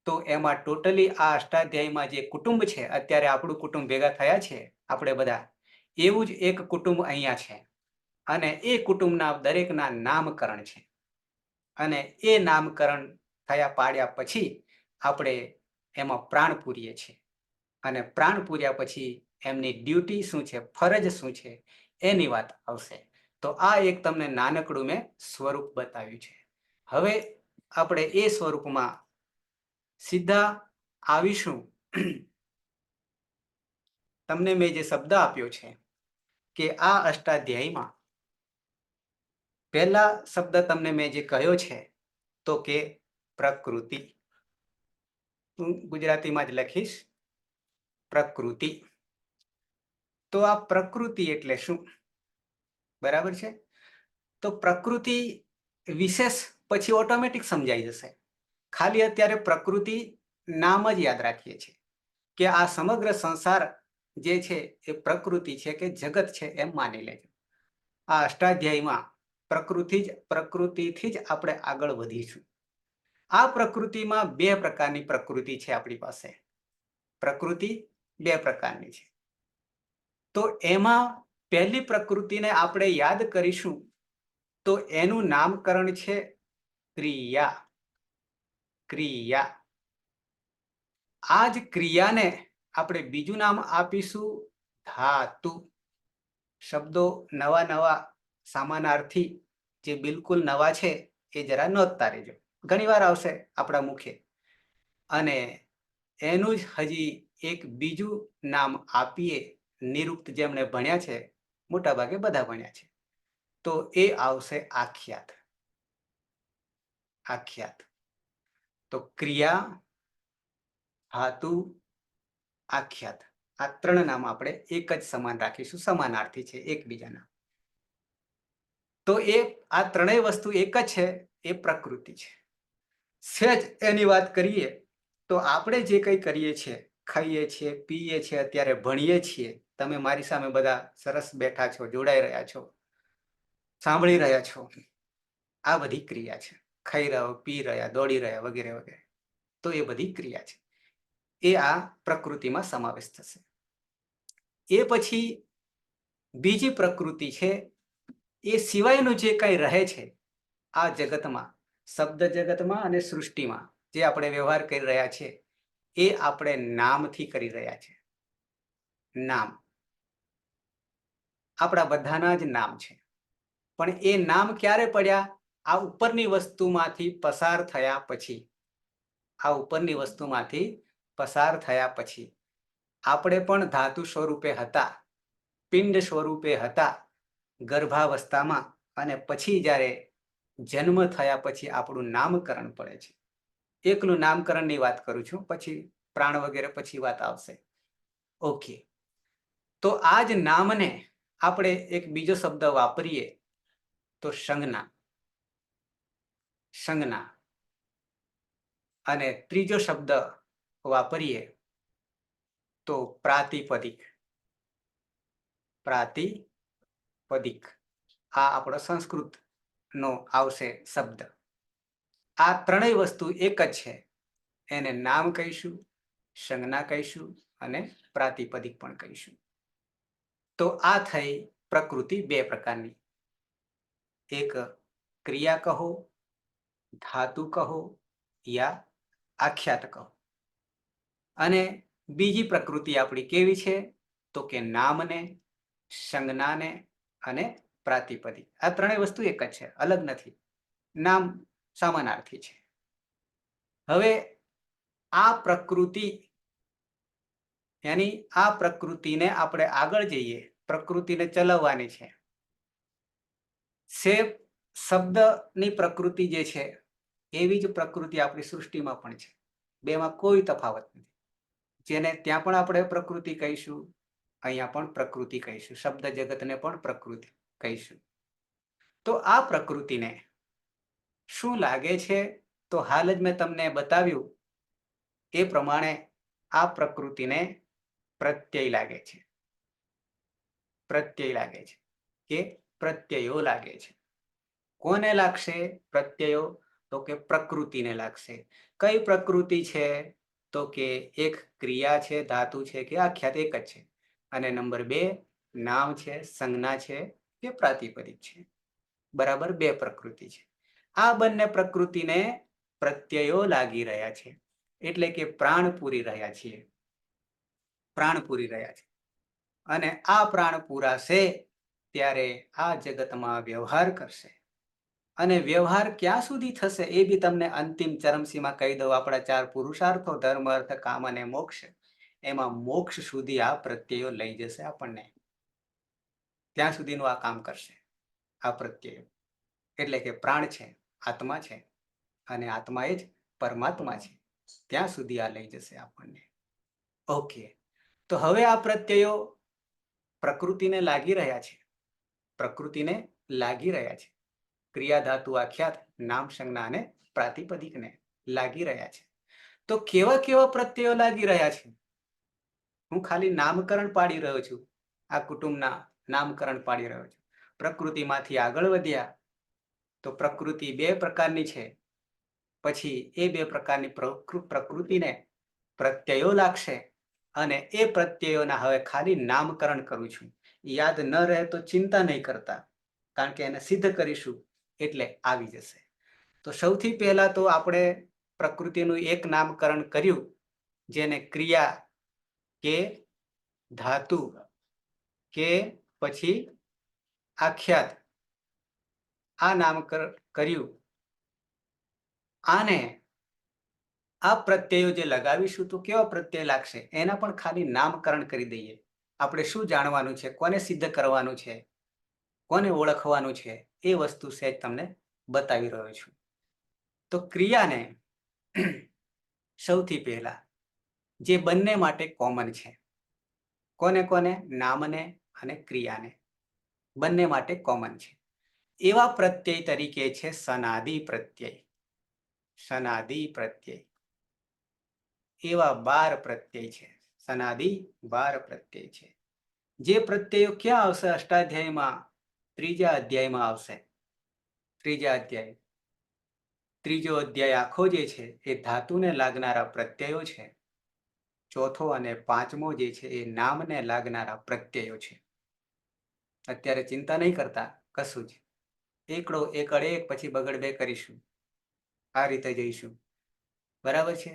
Speaker 1: તો એમાં ટોટલી આ અષ્ટાધ્યાયમાં જે કુટુંબ છે, અત્યારે આપણું કુટુંબ ભેગા થયા છે આપણે બધા, એવું જ એક કુટુંબ અહીંયા છે, અને એ કુટુંબના દરેકના નામકરણ છે. અને એ નામકરણ થયા પાડ્યા પછી આપણે એમાં પ્રાણ પૂરીએ છીએ, અને પ્રાણ પૂર્યા પછી એમની ડ્યુટી શું છે, ફરજ શું છે, એની વાત આવશે. તો આ એક તમને નાનકડું મેં સ્વરૂપ બતાવ્યું છે. હવે આપણે એ સ્વરૂપમાં સીધા આવીશું. તમને મેં જે શબ્દ આપ્યો છે કે આ અષ્ટાધ્યાયમાં પહેલા શબ્દ તમને મેં જે કહ્યો છે તો કે પ્રકૃતિ. હું ગુજરાતીમાં જ લખીશ પ્રકૃતિ. તો આ પ્રકૃતિ એટલે શું? બરાબર છે. તો પ્રકૃતિ વિશેષ પછી ઓટોમેટિક સમજાઈ જશે. ખાલી અત્યારે પ્રકૃતિ નામ જ યાદ રાખીએ છીએ કે આ સમગ્ર સંસાર જે છે એ પ્રકૃતિ છે કે જગત છે એમ માની લેજો. આ અષ્ટાધ્યાયમાં પ્રકૃતિથી જ આપણે આગળ વધીશું. આ પ્રકૃતિમાં 2 પ્રકારની પ્રકૃતિ છે આપણી પાસે. પ્રકૃતિ 2 પ્રકારની છે. તો એમાં પહેલી પ્રકૃતિને આપણે યાદ કરીશું તો એનું નામકરણ છે ક્રિયા. ક્રિયા. આ જ ક્રિયાને આપણે બીજું નામ આપીશું ધાતુ. શબ્દો નવા સમાનાર્થી જે બિલકુલ નવા છે એ જરા નોંધતા રહેજો, ઘણી વાર આવશે આપણા મુખે. અને એનું જ હજી એક બીજું નામ આપીએ, નિરુક્ત જેમણે ભણ્યા છે, મોટા ભાગે બધા ભણ્યા છે, તો એ આવશે આખ્યાત. આખ્યાત. તો ક્રિયા, ધાતુ, આખ્યાત, આ 3 નામ આપણે એક જ સમાન રાખીશું, સમાનાર્થી છે એકબીજાના. તો એ આ 3 વસ્તુ એક જ છે, એ પ્રકૃતિ છે. સહેજ એની વાત કરીએ તો આપણે જે કંઈ કરીએ છીએ, ખાઈએ છીએ, પીએ છીએ, અત્યારે ભણીએ છીએ, તમે મારી સામે બધા સરસ બેઠા છો, જોડાઈ રહ્યા છો, સાંભળી રહ્યા છો, આ બધી ક્રિયા છે. ખાઈ રહ્યા, પી રહ્યા, દોડી રહ્યા, વગેરે વગેરે. તો એ બધી ક્રિયા છે, એ આ પ્રકૃતિમાં સમાવેશ થશે. એ પછી બીજી પ્રકૃતિ છે, એ સિવાયનું જે કંઈ રહે છે આ જગતમાં, શબ્દ જગતમાં અને સૃષ્ટિમાં જે આપણે વ્યવહાર કરી રહ્યા છીએ, એ આપણે નામથી કરી રહ્યા છીએ. નામ. આપણા બધાના જ નામ છે, પણ એ નામ ક્યારે પડ્યા? આ ઉપરની વસ્તુમાંથી પસાર થયા પછી. આ ઉપરની વસ્તુમાંથી પસાર થયા પછી આપણે પણ ધાતુ સ્વરૂપે હતા, પિંડ સ્વરૂપે હતા ગર્ભાવસ્થામાં, અને પછી જ્યારે જન્મ થયા પછી આપણું નામકરણ પડે છે. એકલું નામકરણની વાત કરું છું, પછી પ્રાણ વગેરે પછી વાત આવશે. ઓકે. તો આ જ નામને આપણે એક બીજો શબ્દ વાપરીએ તો સંજ્ઞા. સંજ્ઞા. અને ત્રીજો શબ્દ વાપરીએ તો પ્રાતિપદિક. પ્રાતિપદિક. આ આપણો સંસ્કૃતનો આવશે શબ્દ. આ 3 વસ્તુ એક જ છે. એને નામ કહીશું, સંજ્ઞા કહીશું, અને પ્રાતિપદિક પણ કહીશું. તો આ થઈ પ્રકૃતિ 2 પ્રકારની. એક ક્રિયા કહો, ધાતુ કહો, યા આખ્યાત કહો. અને બીજી પ્રકૃતિ આપણી કેવી છે? તો કે નામને, સંજ્ઞાને અને પ્રાતિપદિક. આ 3 વસ્તુ એક જ છે, અલગ નથી. નામ સમાનાર્થી છે. હવે આ પ્રકૃતિ, યાની આ પ્રકૃતિને આપણે આગળ જઈએ, પ્રકૃતિને ચલાવવાની છે. શબ્દની પ્રકૃતિ જે છે એવી જ પ્રકૃતિ આપણી સૃષ્ટિમાં પણ છે. બેમાં કોઈ તફાવત નથી. જેને ત્યાં પણ આપણે પ્રકૃતિ કહીશું, અહીંયા પણ પ્રકૃતિ કહીશું, શબ્દ જગતને પણ પ્રકૃતિ કહીશું. તો આ પ્રકૃતિને શું લાગે છે? તો હાલ જ મેં તમને બતાવ્યું એ પ્રમાણે આ પ્રકૃતિને પ્રત્યય લાગે છે. પ્રત્યય લાગે છે કે પ્રત્યયો લાગે છે. કોને લાગશે પ્રત્યયો? તો કે પ્રકૃતિને લાગશે. કઈ પ્રકૃતિ છે? તો કે એક ક્રિયા છે, ધાતુ છે કે આખ્યાત એક જ છે. અને નંબર 2 નામ છે, સંજ્ઞા છે કે પ્રાતિપદિક છે. બરાબર, 2 પ્રકૃતિ છે. આ બંને પ્રકૃતિને પ્રત્યયો લાગી રહ્યા છે, એટલે કે પ્રાણ પૂરી રહ્યા છીએ, પ્રાણ પૂરી રહ્યા છે. અને આ પ્રાણ પૂરાશે ત્યારે આ જગતમાં વ્યવહાર કરશે. અને વ્યવહાર ક્યાં સુધી થશે એ બી તમને અંતિમ ચરમસીમા કહી દઉં. આપણા 4 પુરુષાર્થો ધર્મ, અર્થ, કામ અને મોક્ષ, એમાં મોક્ષ સુધી આ પ્રત્યયો લઈ જશે આપણને. ત્યાં સુધીનું આ કામ કરશે આ પ્રત્યયો. એટલે કે પ્રાણ છે, આત્મા છે, અને આત્મા એ જ પરમાત્મા છે. ત્યાં સુધી આ લઈ જશે આપણને. ઓકે, તો હવે આ પ્રત્યયો પ્રકૃતિને લાગી રહ્યા છે, પ્રકૃતિને લાગી રહ્યા છે. ક્રિયા, ધાતુ, આખ્યાત, નામ, સંજ્ઞા અને પ્રાતિપદિકને લાગી રહ્યા છે. તો કેવા કેવા પ્રત્યયો લાગી રહ્યા છે? હું ખાલી નામકરણ પાડી રહ્યો છું, આ કુટુંબના નામકરણ પાડી રહ્યો છું. પ્રકૃતિમાંથી આગળ વધ્યા તો પ્રકૃતિ 2 પ્રકારની છે. પછી એ 2 પ્રકારની પ્રકૃતિને પ્રત્યયો લાગશે, અને એ પ્રત્યયોના હવે ખાલી નામકરણ કરું છું. યાદ ન રહે તો ચિંતા નહીં કરતા, કારણ કે એને સિદ્ધ કરીશું એટલે આવી જશે. તો સૌથી પહેલા તો આપણે પ્રકૃતિનું એક નામકરણ કર્યું, જેને ક્રિયા કે ધાતુ કે પછી આખ્યાત, આ નામકરણ કર્યું. આને આ પ્રત્યયો જે લગાવીશું તો કેવા પ્રત્યય લાગશે એના પણ ખાલી નામકરણ કરી દઈએ. આપણે શું જાણવાનું છે, કોને સિદ્ધ કરવાનું છે, કોને ઓળખવાનું છે, એ વસ્તુ સહેજ તમને બતાવી રહ્યો છું. તો ક્રિયાને સૌથી પહેલા જે બંને માટે કોમન છે, કોને કોને? નામને અને ક્રિયાને, બંને માટે કોમન છે. એવા પ્રત્યય તરીકે છે સનાદિ પ્રત્યય. સનાદિ પ્રત્યય એવા 12 પ્રત્યય છે. સનાદિ 12 પ્રત્યય છે. જે પ્રત્યયો ક્યાં આવશે? અષ્ટાધ્યાયમાં 3જા અધ્યાયમાં આવશે. 3જા અધ્યાય, 3જો અધ્યાય આખો જે છે એ ધાતુને લાગનારા પ્રત્યયો છે. 4થો અને 5મો જે છે એ નામને લાગનારા પ્રત્યયો છે. અત્યારે ચિંતા નહીં કરતા કશું જ, એકડો એકડ એક પછી બગડ 2 કરીશું, આ રીતે જઈશું. બરાબર છે.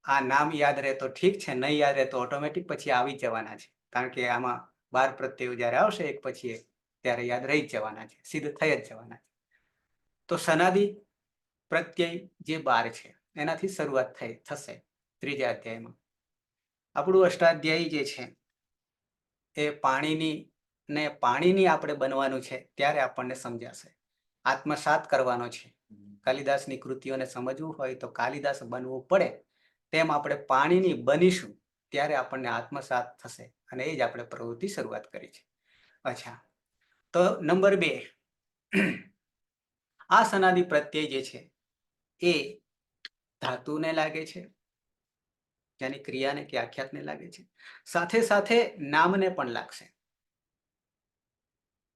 Speaker 1: આ નામ યાદ રહે તો ઠીક છે, નહીં યાદ રહે તો ઓટોમેટિક પછી આવી જ જવાના છે, કારણ કે આમાં 12 પ્રત્યયો જ્યારે આવશે એક પછી એક ત્યારે યાદ રહી જ જવાના છે, સિદ્ધ થઈ જ જવાના છે. તો સનાદિ પ્રત્યય જે 12 છે એનાથી શરૂઆત થશે 3જા અધ્યાયમાં. આપણું અષ્ટાધ્યાયી જે છે એ પાણીની આપણે બનવાનું છે ત્યારે આપણને સમજાશે. આત્મસાત કરવાનો છે. કાલિદાસની કૃતિઓને સમજવું હોય તો કાલિદાસ બનવું પડે, તેમ આપણે પાણીની બનીશું ત્યારે આપણને આત્મસાત થશે, અને એ જ આપણે પ્રવૃત્તિ શરૂઆત કરી છે. અચ્છા, તો નંબર 2, આ સનાદિ પ્રત્યય જે છે એ ધાતુને લાગે છે, यानी क्रियाने के आख्यातने लागे छे, साथे साथे नामने पण लागशे।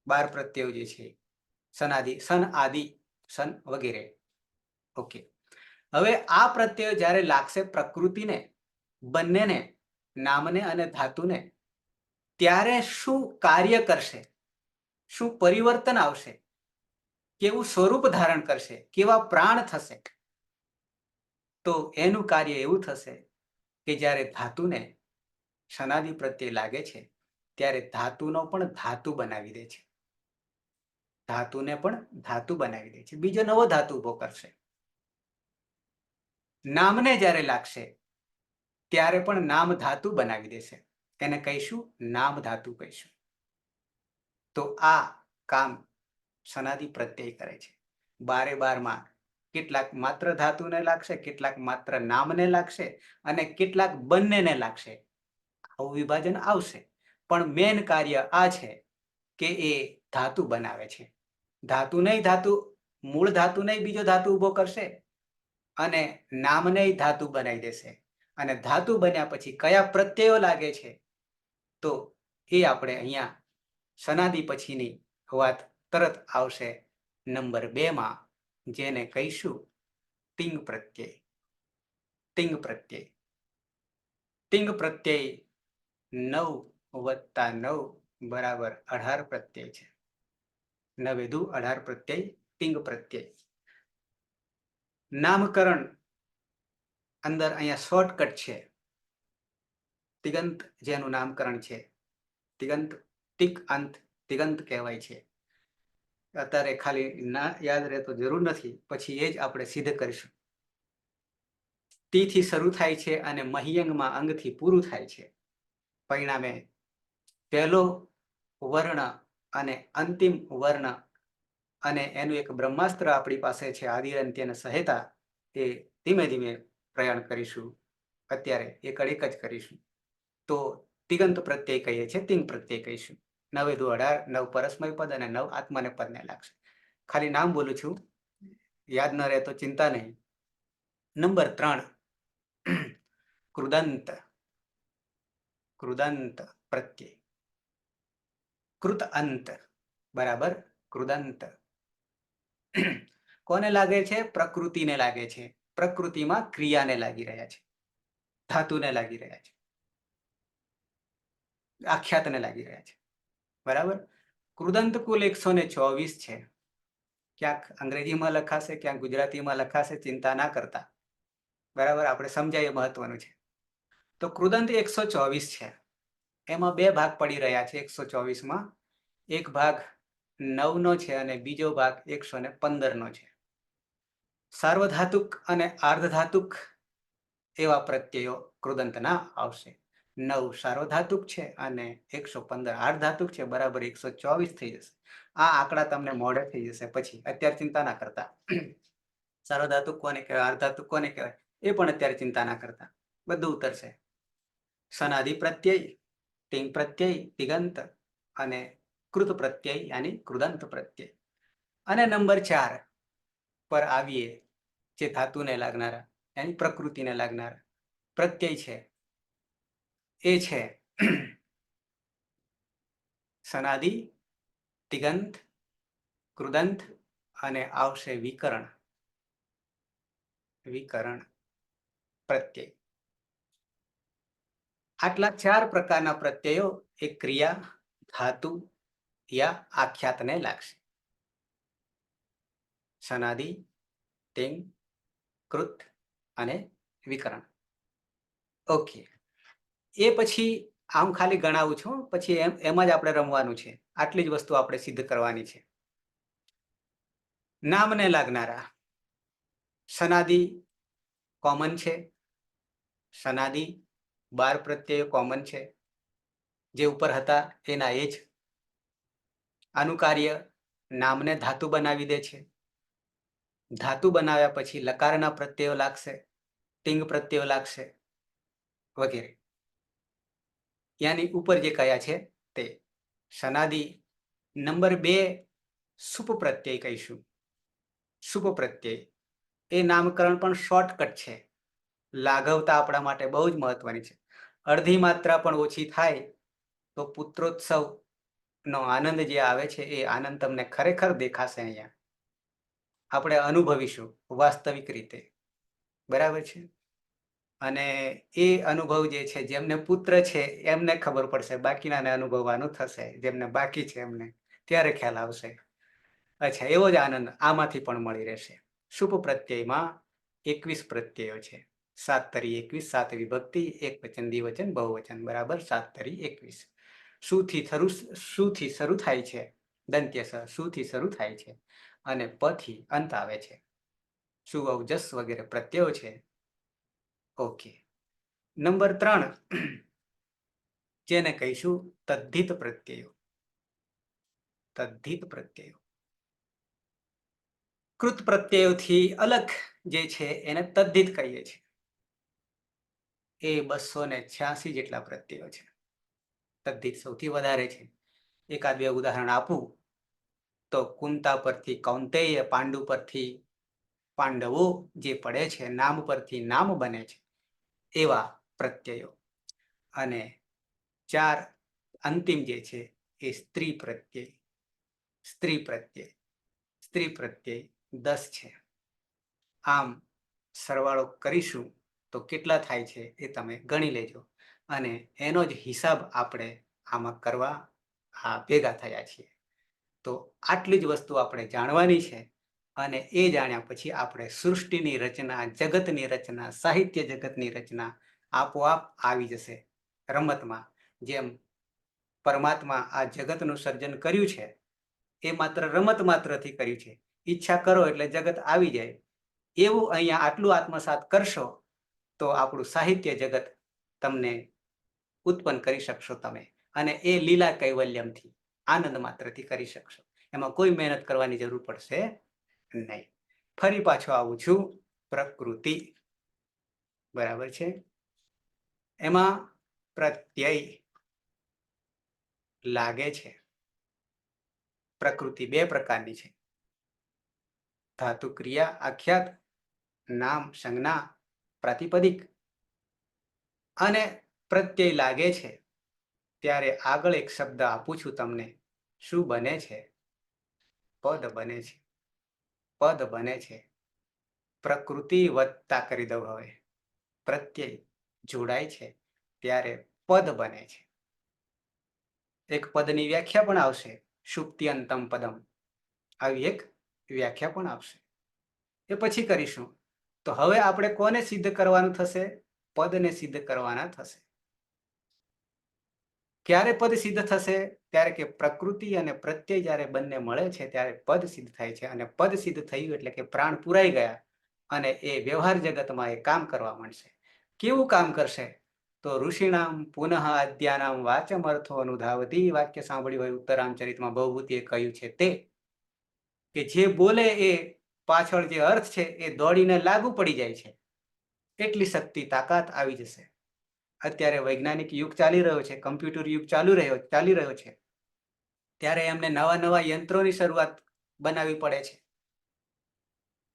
Speaker 1: 12 प्रत्ययो जे छे सनादि, सन, आदि, सन वगैरह। ओके, हवे आ प्रत्यय ज्यारे लागशे प्रकृतिने, बंनेने, नामने अने धातुने, त्यारे शुं कार्य करशे, शुं परिवर्तन आवशे, केवुं स्वरूप धारण करशे, केवा प्राण थशे? तो एनुं कार्य एवुं थशे के ज्यारे धातुने सनादि प्रत्यय लागे छे त्यारे धातुनो पण धातु बनावी दे छे, धातुने पण धातु बनावी दे छे, बीजो नवो धातु उभो करशे। नामने ज्यारे लागशे त्यारे पण नाम धातु बनावी देशे, एने कहीशुं नाम धातु कहीशुं। तो आ काम सनादि प्रत्यय करे छे। 12 मां કેટલાક માત્ર ધાતુને લાગશે, કેટલાક માત્ર નામને લાગશે અને કેટલાક બંનેને લાગશે, આવું વિભાજન આવશે। પણ મેન કાર્ય આ છે કે એ ધાતુ બનાવે છે। ધાતુ નહીં, ધાતુ મૂળ ધાતુ નહીં, બીજો ધાતુ ઉભો કરશે અને નામને ધાતુ બનાવી દેશે, અને ધાતુ બન્યા પછી કયા પ્રત્યયો લાગે છે તો એ આપણે અહીંયા સનાદી પછીની વાત તરત આવશે નંબર 2 માં, જેને કહીશું તિંગ પ્રત્યય. તિંગ પ્રત્યય. તિંગ પ્રત્યય 9 + 9 બરાબર 18 પ્રત્યય છે. 9 દુ 18 પ્રત્યય તિંગ પ્રત્યય. નામકરણ અંદર અહીંયા શોર્ટકટ છે. તિગંત જેનું નામકરણ છે, તિગંત તિક અંત તિગંત કહેવાય છે. અત્યારે ખાલી ના યાદ રહે તો જરૂર નથી, પછી એ જ આપણે સિદ્ધ કરીશું. તીથી શરૂ થાય છે અને મહિયંગમાં અંગથી પૂરું થાય છે. પરિણામે પહેલો વર્ણ અને અંતિમ વર્ણ અને એનું એક બ્રહ્માસ્ત્ર આપણી પાસે છે, આદિ અને સહેતા. એ ધીમે ધીમે પ્રયાણ કરીશું. અત્યારે એક જ કરીશું. તો તિગંત પ્રત્યય કહીએ છીએ, તિંગ પ્રત્યય કહીશું. 9 દુ 18, 9 પરસ્મય પદ અને 9 આત્માને પદને લાગશે. ખાલી નામ બોલું છું, યાદ ન રહે તો ચિંતા નહીં. નંબર 3, કૃદંત. કૃદંત પ્રત્યય. કૃત અંત બરાબર કૃદંત. કોને લાગે છે? પ્રકૃતિને લાગે છે. પ્રકૃતિમાં ક્રિયાને લાગી રહ્યા છે, ધાતુને લાગી રહ્યા છે, આખ્યાતને લાગી રહ્યા છે. બરાબર. કૃદંત કુલ 124 છે. ક્યાંક અંગ્રેજીમાં લખાશે, ક્યાંક ગુજરાતીમાં લખાશે, ચિંતા ના કરતા. બરાબર, આપણે સમજાય એ મહત્વનું છે. તો કૃદંત 124 છે. એમાં 2 ભાગ પડી રહ્યા છે 124માં. એક ભાગ 9 નો છે અને બીજો ભાગ 115 નો છે. સાર્વધાતુક અને આર્ધધાતુક એવા પ્રત્યયો કૃદંતના આવશે. 9 સાર્વધાતુક છે અને 115 આર્ધધાતુક છે. બરાબર 124 થઈ જશે. આ આંકડા તમને મોઢે થઈ જશે પછી, અત્યારે ચિંતા ના કરતા. સાર્વધાતુક કોને કહેવાય, આર્ધધાતુક કોને કહેવાય, એ પણ અત્યારે ચિંતા ના કરતા, બધું ઉતરશે. સનાદિ પ્રત્યય, તિંગ પ્રત્યય, તિગંત અને કૃત પ્રત્યય યાની કૃદંત પ્રત્યય. અને નંબર 4 પર આવીએ, જે ધાતુને લાગનારા યાની પ્રકૃતિને લાગનારા પ્રત્યય છે, એ છે સનાદિ, તિગંત, કૃદંત અને આવશે વિકરણ. વિકરણ પ્રત્યય. આટલા 4 પ્રકારના પ્રત્યયો એક ક્રિયા, ધાતુ યા આખ્યાતને લાગશે. સનાદિ, તિંગ, કૃત અને વિકરણ. ઓકે. એ પછી આમ ખાલી ગણાવું છું, પછી એમ જ આપણે રમવાનું છે. આટલી જ વસ્તુ આપણે સિદ્ધ કરવાની છે. નામને લાગનારા સનાદિ કોમન છે. સનાદિ 12 પ્રત્યયો કોમન છે, જે ઉપર હતા એના એ જ. આનું કાર્ય નામને ધાતુ બનાવી દે છે. ધાતુ બનાવ્યા પછી લકારના પ્રત્યયો લાગશે, તિંગ પ્રત્યયો લાગશે વગેરે. યાની ઉપર જે કયા છે તે. સનાદિ નંબર 2 સુપ પ્રત્યય કહીશું. સુપ પ્રત્યય એ નામકરણ પણ શોર્ટકટ છે. લાઘવતા આપણા માટે બહુ જ મહત્વની છે. અડધી માત્રા પણ ઓછી થાય તો પુત્રોત્સવ નો આનંદ જે આવે છે એ આનંદ તમને ખરેખર દેખાશે. અહીંયા આપણે અનુભવીશું વાસ્તવિક રીતે. બરાબર છે. અને એ અનુભવ જે છે, જેમને પુત્ર છે એમને ખબર પડશે, બાકીનાને અનુભવવાનું થશે. જેમને બાકી છે એમને ત્યારે ખ્યાલ આવશે. અચ્છા, એવો જ આનંદ આમાંથી પણ મળી રહેશે. શુભ પ્રત્યયમાં 21 પ્રત્યયો છે. 7 તરી 21, 7 વિભક્તિ, એક વચન, દ્વિવચન, બહુવચન. બરાબર 7 તરી 21. શુથી શરૂ થાય છે, દંત્ય સ શુથી શરૂ થાય છે અને પથી અંત આવે છે. સુ, અવજસ વગેરે પ્રત્યયો છે. ઓકે. નંબર 3 જેને કહીશું તદ્ધિત પ્રત્યયો. તદ્ધિત પ્રત્યયો કૃત પ્રત્યયોથી અલગ જે છે એને તદ્ધિત કહીએ છીએ. એ 286 જેટલા પ્રત્યયો છે. તદ્ધિત સૌથી વધારે છે. એકાદ બે ઉદાહરણ આપું તો કુંતા પરથી કૌંતેય, પાંડુ પરથી પાંડવો જે પડે છે, નામ પરથી નામ બને છે, એવા પ્રત્યયો. અને 4 અંતિમ જે છે એ સ્ત્રી પ્રત્યય, સ્ત્રી પ્રત્યય, સ્ત્રી પ્રત્યય 10 છે. આમ સરવાળો કરીશું તો કેટલા થાય છે એ તમે ગણી લેજો, અને એનો જ હિસાબ આપણે આમાં કરવા ભેગા થયા છીએ. તો આટલી જ વસ્તુ આપણે જાણવાની છે, અને એ જાણ્યા પછી આપણે સૃષ્ટિની રચના, જગતની રચના, સાહિત્ય જગતની રચના આપોઆપ આવી જશે રમતમાં. જેમ પરમાત્મા આ જગતનું સર્જન કર્યું છે એ માત્ર રમત માત્રથી કર્યું છે. ઈચ્છા કરો એટલે જગત આવી જાય. એવું અહીંયા આટલું આત્મસાત કરશો તો આપણું સાહિત્ય જગત તમને ઉત્પન્ન કરી શકશો તમે, અને એ લીલા કૈવલ્યમથી, આનંદ માત્રથી કરી શકશો. એમાં કોઈ મહેનત કરવાની જરૂર પડશે નહીં. ફરી પાછો આવું છું પ્રકૃતિ. બરાબર છે. એમાં પ્રત્યય લાગે છે. પ્રકૃતિ બે પ્રકારની છે: ધાતુ ક્રિયા આખ્યાત, નામ સંજ્ઞા પ્રાતિપદિક. અને પ્રત્યય લાગે છે ત્યારે આગળ એક શબ્દ આપું છું તમને. શું બને છે? પદ બને છે. પદ બને છે. પ્રકૃતિ વત્તા કરી દઉં. હવે પ્રત્યય જોડાય છે ત્યારે પદ બને છે. એક પદની વ્યાખ્યા પણ આવશે, સુપ્ત્યંતમ પદમ. આવી એક વ્યાખ્યા પણ આવશે, એ પછી કરીશું. તો હવે આપણે કોને સિદ્ધ કરવાનું થશે? પદને સિદ્ધ કરવાના થશે. ક્યારે પદ સિદ્ધ થશે? ત્યારે કે પ્રકૃતિ અને પ્રત્યય જ્યારે બંને મળે છે ત્યારે પદ સિદ્ધ થાય છે. અને પદ સિદ્ધ થયું એટલે કે પ્રાણ પુરાઈ ગયા, અને એ વ્યવહાર જગતમાં એ કામ કરવા માંડશે. કેવું કામ કરશે? તો ઋષિણામ પુનઃ આદ્યાનામ વાચમ અર્થો અનુધાવતી. વાક્ય સાંભળ્યું હોય ઉત્તરામચરિતમાં ભવભૂતિએ કહ્યું છે તે, કે જે બોલે એ પાછળ જે અર્થ છે એ દોડીને લાગુ પડી જાય છે. એટલી શક્તિ તાકાત આવી જશે. અત્યારે વૈજ્ઞાનિક યુગ ચાલી રહ્યો છે, કમ્પ્યુટર યુગ ચાલી રહ્યો છે, ત્યારે એમને નવા નવા યંત્રોની શરૂઆત બનાવવી પડે છે.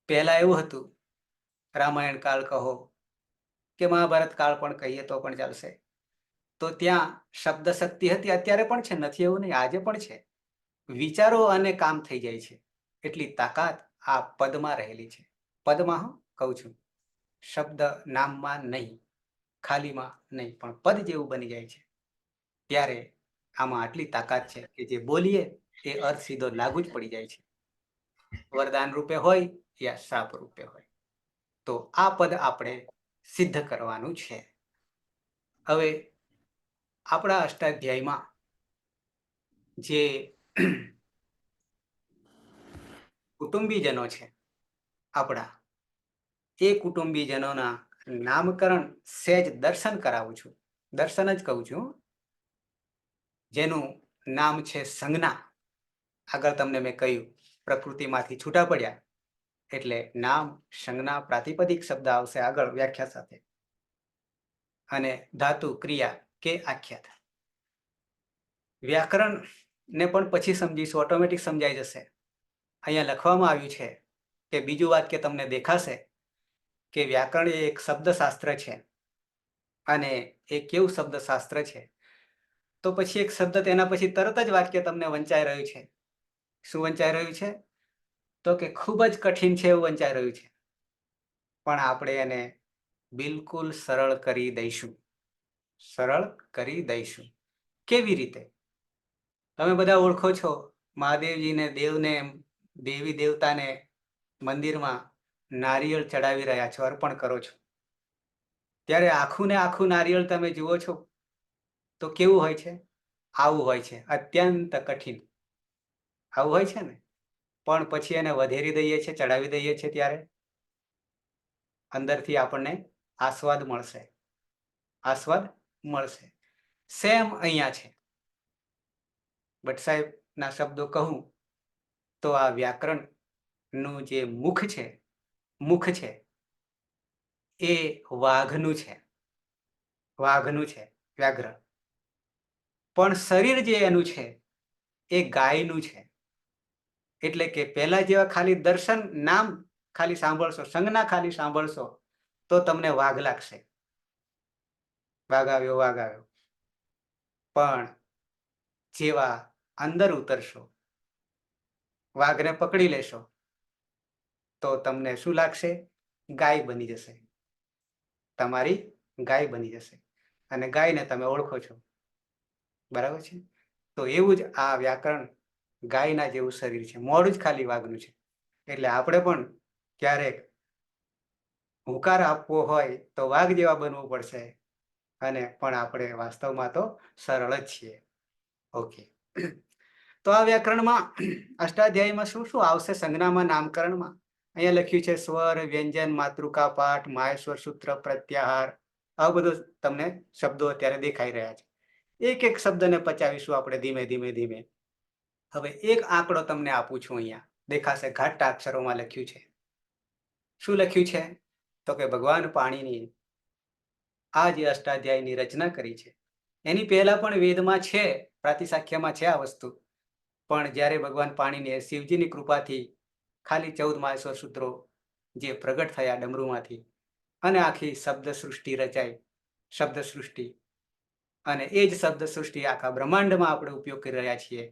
Speaker 1: પહેલા એવું હતું, રામાયણ કાળ કહો કે મહાભારત કાળ પણ કહીએ તો પણ ચાલશે, તો ત્યાં શબ્દ શક્તિ હતી. અત્યારે પણ છે, નથી એવું નહીં, આજે પણ છે. વિચારો અને કામ થઈ જાય છે. એટલી તાકાત આ પદમાં રહેલી છે. પદમાં હું કહું છું, શબ્દ નામમાં નહીં, ખાલીમાં નહીં, પણ પદ જેવું બની જાય છે. ત્યારે આમાં આટલી તાકાત છે કે જે બોલીએ એ અર્થ સીધો લાગુ જ પડી જાય છે. વરદાન રૂપે હોય યા શ્રાપ રૂપે હોય. તો આ પદ આપણે સિદ્ધ કરવાનું છે. હવે આપણા અષ્ટાધ્યાયમાં જે કુટુંબીજનો છે આપણા, એ કુટુંબીજનોના નામકરણ સહેજ દર્શન કરાવું છું. દર્શન જ કહું છું. જેનું નામ છે સંજ્ઞા. આગળ તમને મેં કહ્યું પ્રકૃતિમાંથી છૂટા પડ્યા એટલે નામ સંજ્ઞા પ્રાતિપદિક શબ્દ આવશે આગળ વ્યાખ્યા સાથે, અને ધાતુ ક્રિયા કે આખ્યાત. વ્યાકરણ ને પણ પછી સમજીશું, ઓટોમેટિક સમજાઈ જશે. અહીંયા લખવામાં આવ્યું છે કે બીજું વાક્ય તમને દેખાશે કે વ્યાકરણ એ એક શબ્દશાસ્ત્ર છે. અને એ કેવું શબ્દશાસ્ત્ર છે? તો પછી એક શબ્દ તેના પછી તરત જ વાક્ય તમને વંચાઈ રહ્યું છે. શું વંચાઈ રહ્યું છે? તો કે ખૂબ જ કઠિન છે એવું વંચાઈ રહ્યું છે, પણ આપણે એને બિલકુલ સરળ કરી દઈશું. સરળ કરી દઈશું. કેવી રીતે? તમે બધા ઓળખો છો, મહાદેવજીને, દેવને, દેવી દેવતાને મંદિરમાં નારિયેળ ચડાવી રહ્યા છો, અર્પણ કરો છો, ત્યારે આખું ને આખું નારિયેળ તમે જુઓ છો તો કેવું હોય છે? આવું હોય છે, અત્યંત કઠિન. આવું હોય છે ને. પણ પછી એને વધેરી દઈએ છીએ, ચડાવી દઈએ છીએ, ત્યારે અંદરથી આપણને આસ્વાદ મળશે. આસ્વાદ મળશે. સેમ અહીંયા છે. ભટ્ટ સાહેબના શબ્દો કહું તો આ વ્યાકરણનું જે મુખ છે એ વાઘનું છે. વાઘનું છે વ્યાઘ્ર. પણ શરીર જે એનું છે એ ગાયનું છે. એટલે કે પહેલા જેવા ખાલી દર્શન, નામ ખાલી સાંભળશો, સંજ્ઞા ખાલી સાંભળશો તો તમને વાઘ લાગશે. વાઘ આવ્યો, વાઘ આવ્યો. પણ જેવા અંદર ઉતરશો, વાઘને પકડી લેશો, તો તમને શું લાગશે? ગાય બની જશે, તમારી ગાય બની જશે, અને ગાયને તમે ઓળખો છો, બરાબર છે? તો એવું જ આ વ્યાકરણ ગાયના જેવું શરીર છે, મોઢું જ ખાલી વાઘનું છે. એટલે આપણે પણ ક્યારેક હુંકાર આપવો હોય તો વાઘ જેવા બનવું પડશે, અને પણ આપણે વાસ્તવમાં તો સરળ જ છીએ. ઓકે, તો આ વ્યાકરણમાં અષ્ટાધ્યાયમાં શું શું આવશે? સંજ્ઞામાં, નામકરણમાં અહીંયા લખ્યું છે સ્વર, વ્યંજન, માતૃકા પાઠ, માહેશ્વર સૂત્ર, પ્રત્યાહાર. આ બધું તમને શબ્દો અત્યારે દેખાઈ રહ્યા છે. એક એક શબ્દને પચાવીશું આપણે ધીમે ધીમે ધીમે. હવે એક આંકડો તમને આપું છું, અહીંયા દેખાશે, ઘાટા અક્ષરોમાં લખ્યું છે. શું લખ્યું છે? તો કે ભગવાન પાણીની આ જે અષ્ટાધ્યાયની રચના કરી છે, એની પહેલા પણ વેદમાં છે, પ્રાતિસાખ્યમાં છે આ વસ્તુ. પણ જ્યારે ભગવાન પાણીની શિવજીની કૃપાથી ખાલી 14 માહેશ્વર સૂત્રો જે પ્રગટ થયા ડમરૂમાંથી, અને આખી શબ્દ સૃષ્ટિ રચાઈ, શબ્દ સૃષ્ટિ, અને એ જ શબ્દ સૃષ્ટિ આખા બ્રહ્માંડમાં આપણે ઉપયોગ કરી રહ્યા છીએ.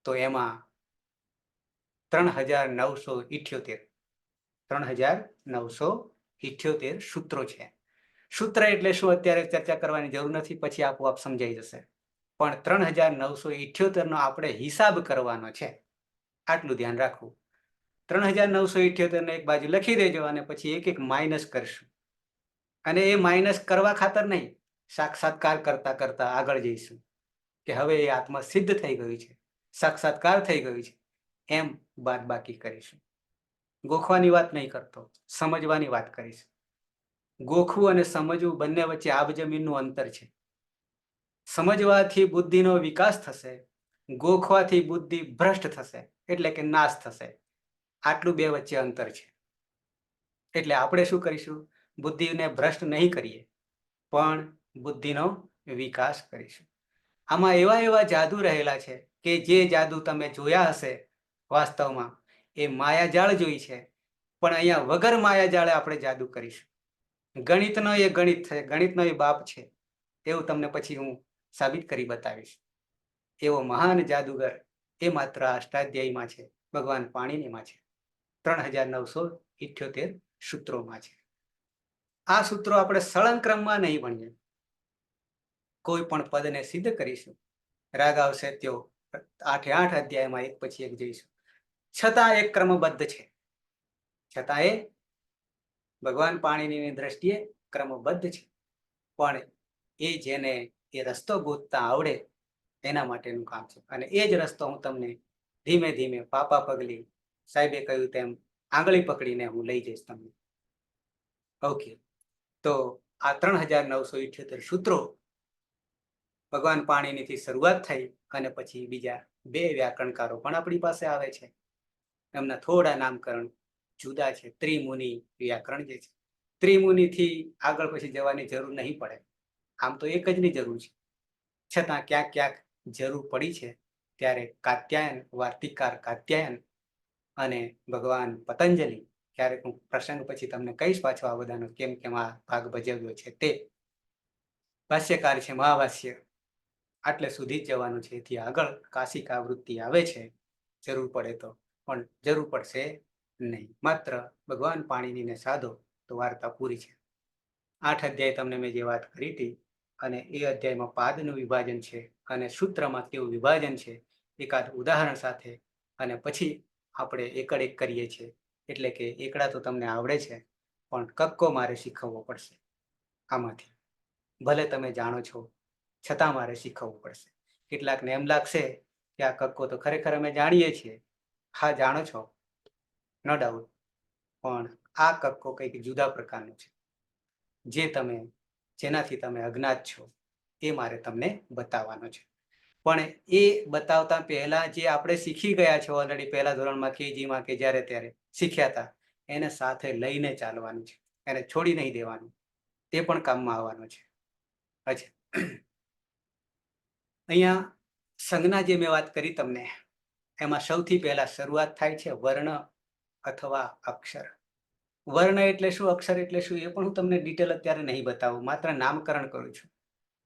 Speaker 1: તો એમાં 3978 સૂત્રો છે. સૂત્ર એટલે શું અત્યારે ચર્ચા કરવાની જરૂર નથી, પછી આપોઆપ સમજાઈ જશે. પણ 3978 નો આપણે હિસાબ કરવાનો છે, આટલું ધ્યાન રાખવું. 3978 ને એક બાજુ લખી દેજો, અને પછી એક એક માઇનસ કરશું. અને એ માઇનસ કરવા ખાતર નહીં, સાક્ષાત્કાર કરતા કરતા આગળ જઈશું કે હવે એ આત્મા સિદ્ધ થઈ ગયું છે, સાક્ષાત્કાર થઈ ગયું છે, એમ બાદ બાકી કરીશું. ગોખવાની વાત નહીં કરતો, સમજવાની વાત કરીશ. ગોખવું અને સમજવું બંને વચ્ચે આબ જમીનનું અંતર છે. સમજવાથી બુદ્ધિનો વિકાસ થશે, ગોખવાથી બુદ્ધિ ભ્રષ્ટ થશે, એટલે કે નાશ થશે. આટલું બે વચ્ચે અંતર છે. એટલે આપણે શું કરીશું? બુદ્ધિને ભ્રષ્ટ નહીં કરીએ, પણ બુદ્ધિનો વિકાસ કરીશું. આમાં એવા એવા જાદુ રહેલા છે કે જે જાદુ તમે જોયા હશે વાસ્તવમાં એ માયાજાળ જોઈ છે, પણ અહીંયા વગર માયાજાળે આપણે જાદુ કરીશું. ગણિતનો એ ગણિત છે, ગણિતનો એ બાપ છે, એવું તમને પછી હું સાબિત કરી બતાવીશ. એવો મહાન જાદુગર એ માત્ર અષ્ટાધ્યાયીમાં છે, ભગવાન પાણીનીમાં છે, 3978 સૂત્રોમાં છે. આ સૂત્રો આપણે સળંગ ક્રમમાં નહીં ભણીએ, કોઈ પણ પદને સિદ્ધ કરીશું. રાગ આવશે ત્યો 8 અધ્યાયમાં એક પછી એક જઈશું. છતાં એક ક્રમબદ્ધ છે, છતાં એ ભગવાન પાણીની દ્રષ્ટિએ ક્રમબદ્ધ છે. પણ એ જેને એ રસ્તો ગોતતા આવડે એના માટેનું કામ છે. અને એ જ રસ્તો હું તમને ધીમે ધીમે પાપા પગલી, સાહેબે કહ્યું તેમ આંગળી પકડીને હું લઈ જઈશ તમને. ઓકે, તો આ 3978 સૂત્રો ભગવાન પાણીનીથી શરૂઆત થઈ, અને પછી બીજા 2 વ્યાકરણકારો પણ આપણી પાસે આવે છે. એમના થોડા નામકરણ જુદા છે. ત્રિમુનિ વ્યાકરણ જે છે, ત્રિમુનિથી આગળ પછી જવાની જરૂર નહીં પડે. આમ તો એક જ ની જરૂર છે, છતાં ક્યાંક ક્યાંક જરૂર પડી છે. ત્યારે કાત્યાયન, વાર્તિકાર કાત્યાયન અને ભગવાન પતંજલિ, ક્યારેક હું પ્રસંગ પછી તમને કહીશ પાછો આ બધાનો કેમ કેમ આ ભાગ ભજવ્યો છે તે. ભાષ્યકાર છે મહાભાષ્ય, આટલે સુધી જ જવાનું છે. એથી આગળ કાશિકા વૃત્તિ આવે છે, જરૂર પડે તો, પણ જરૂર પડશે નહીં. માત્ર ભગવાન પાણીનીને સાધો તો વાર્તા પૂરી છે. 8 અધ્યાય તમને મેં જે વાત કરી હતી, અને એ અધ્યાયમાં પાદનું વિભાજન છે, અને સૂત્રમાં કેવું વિભાજન છે, એકાદ ઉદાહરણ સાથે, અને પછી આપણે એકડ એક કરીએ છીએ. એટલે કે એકડા તો તમને આવડે છે, પણ કક્કો મારે શીખવવો પડશે. આમાંથી ભલે તમે જાણો છો, છતાં મારે શીખવવું પડશે. કેટલાકને એમ લાગશે કે આ કક્કો તો ખરેખર અમે જાણીએ છીએ. હા, જાણો છો, નો ડાઉટ, પણ આ કક્કો કંઈક જુદા પ્રકારનો છે, જે તમે, જેનાથી તમે અજ્ઞાત છો, એ મારે તમને બતાવવાનો છે. પણ એ બતાવતા પહેલા જે આપણે શીખી ગયા છો ઓલરેડી, પહેલા ધોરણમાં, કેજીમાં, કે જ્યારે ત્યારે શીખ્યા હતા, એને સાથે લઈને ચાલવાનું છે, એને છોડી નહીં દેવાનું. તે પણ કામમાં આવવાનું છે. અચ્છા, અહીંયા સંજ્ઞા જે મેં વાત કરી તમને, એમાં સૌથી પહેલા શરૂઆત થાય છે વર્ણ અથવા અક્ષર. વર્ણ એટલે શું, અક્ષર એટલે શું, એ પણ હું તમને ડિટેલ અત્યારે નહીં બતાવું, માત્ર નામકરણ કરું છું.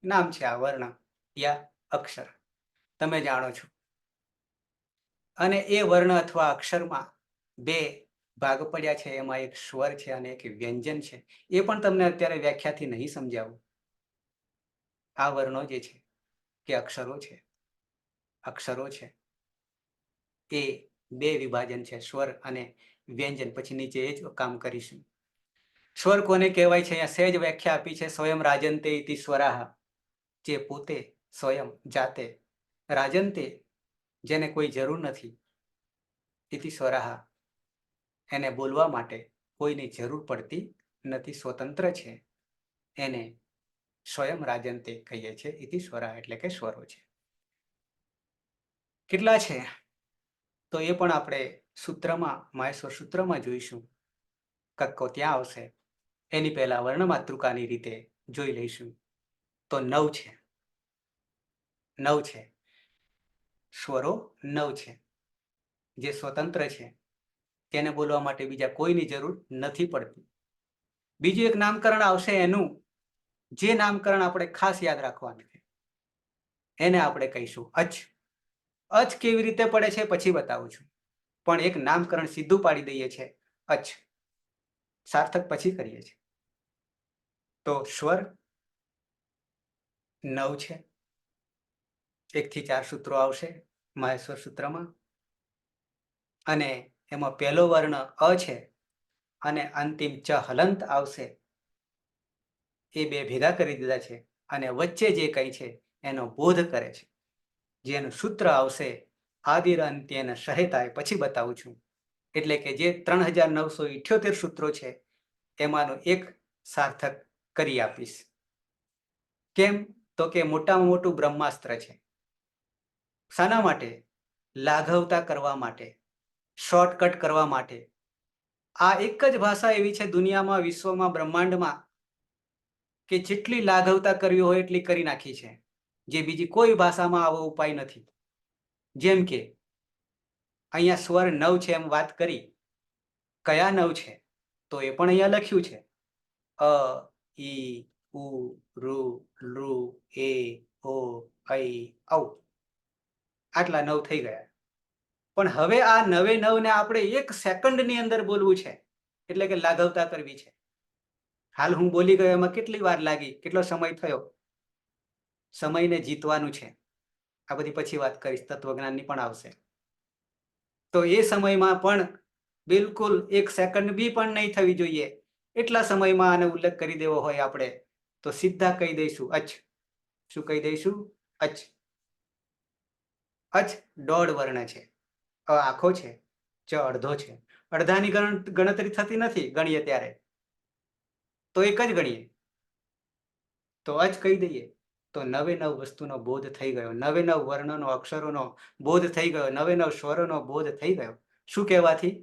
Speaker 1: નામ છે આ વર્ણ યા અક્ષર, તમે જાણો છો. અને એ વર્ણ અથવા અક્ષરમાં બે ભાગ પડ્યા છે, એમાં એક સ્વર છે અને એક વ્યંજન છે. એ પણ તમને અત્યારે વ્યાખ્યાથી નહીં સમજાવું. આ વર્ણો જે છે કે અક્ષરો છે એ બે વિભાજન છે, સ્વર અને વ્યંજન. પછી નીચે એ જ કામ કરીશું. સ્વર કોને કહેવાય છે? અહીંયા સહેજ વ્યાખ્યા આપી છે. સ્વયં રાજંતે ઇતિ સ્વરાહ, જે પોતે સ્વયં જાતે, રાજંતે જેને કોઈ જરૂર નથી, ઇતિ સ્વરાહ એને બોલવા માટે કોઈની જરૂર પડતી નથી, સ્વતંત્ર છે, એને સ્વયં રાજંતે કહીએ છીએ. ઇતિ સ્વરાહ એટલે કે સ્વરો છે. કેટલા છે તો એ પણ આપણે સૂત્રમાં, માહેશ્વર સૂત્રમાં જોઈશું. કક્કો ત્યાં આવશે. એની પહેલા વર્ણમાતૃકાની રીતે જોઈ લઈશું. તો 9 છે. 9 છે. સ્વરો 9 છે. જે સ્વતંત્ર છે તેને બોલવા માટે બીજા કોઈની જરૂર નથી પડતી. બીજું એક નામકરણ આવશે એનું, જે નામકરણ આપણે ખાસ યાદ રાખવાનું છે. એને આપણે કહીશું અચ. અચ કેવી રીતે પડે છે પછી બતાવું છું, પણ એક નામકરણ સીધું પાડી દઈએ છે, અચ. સાર્થક પછી કરીએ છીએ. તો સ્વર 9 છે. 1 થી 4 સૂત્રો આવશે માહેશ્વર સૂત્રમાં, અને એમાં પહેલો વર્ણ અ છે અને અંતિમ ચ હલંત આવશે. એ બે ભેગા કરી દીધા છે અને વચ્ચે જે કઈ છે એનો બોધ કરે છે. જેનું સૂત્ર આવશે આદિર અંત્યેન સહેતાય, પછી બતાવું છું. એટલે કે જે 3978 સૂત્રો છે એમાંનું એક સાર્થક કરી આપીશ. કેમ? તો કે મોટામાં મોટું બ્રહ્માસ્ત્ર છે. શાના માટે? લાઘવતા કરવા માટે, શોર્ટકટ કરવા માટે. આ એક જ ભાષા એવી છે દુનિયામાં, વિશ્વમાં, બ્રહ્માંડમાં કે જેટલી લાઘવતા કરવી હોય એટલી કરી નાખી છે, જે બીજી કોઈ ભાષામાં આવો ઉપાય નથી. જેમ કે અહીંયા સ્વર 9 છે એમ વાત કરી. કયા 9 છે? તો એ પણ અહીંયા લખ્યું છે. અ, ઈ, ઉ, ઋ, લૃ, એ, ઓ, ઐ, ઔ. આટલા 9 થઈ ગયા. પણ હવે આ 9 ને આપણે 1 સેકન્ડની અંદર બોલવું છે, એટલે કે લાઘવતા કરવી છે. હાલ હું બોલી ગયો એમાં કેટલી વાર લાગી, કેટલો સમય થયો? સમયને જીતવાનું છે. આ બધી પછી વાત કરીશ, તત્વજ્ઞાનની પણ આવશે. તો એ સમયમાં પણ બિલકુલ 1 સેકન્ડ બી પણ નહીં થવી જોઈએ. એટલા સમયમાં આનો ઉલ્લેખ કરી દેવો હોય આપણે તો સીધા કહી દઈશું અચ. શું કહી દઈશું? અચ. અચ દોઢ વર્ણ છે. અ આખો છે, ચ અડધો છે. અડધાની ગણતરી થતી નથી ગણીએ ત્યારે, તો એક જ ગણીએ. તો અચ કહી દઈએ તો 9 વસ્તુનો બોધ થઈ ગયો. 9 વર્ણનો, અક્ષરોનો બોધ થઈ ગયો. 9 સ્વરોનો બોધ થઈ ગયો. શું કહેવાથી?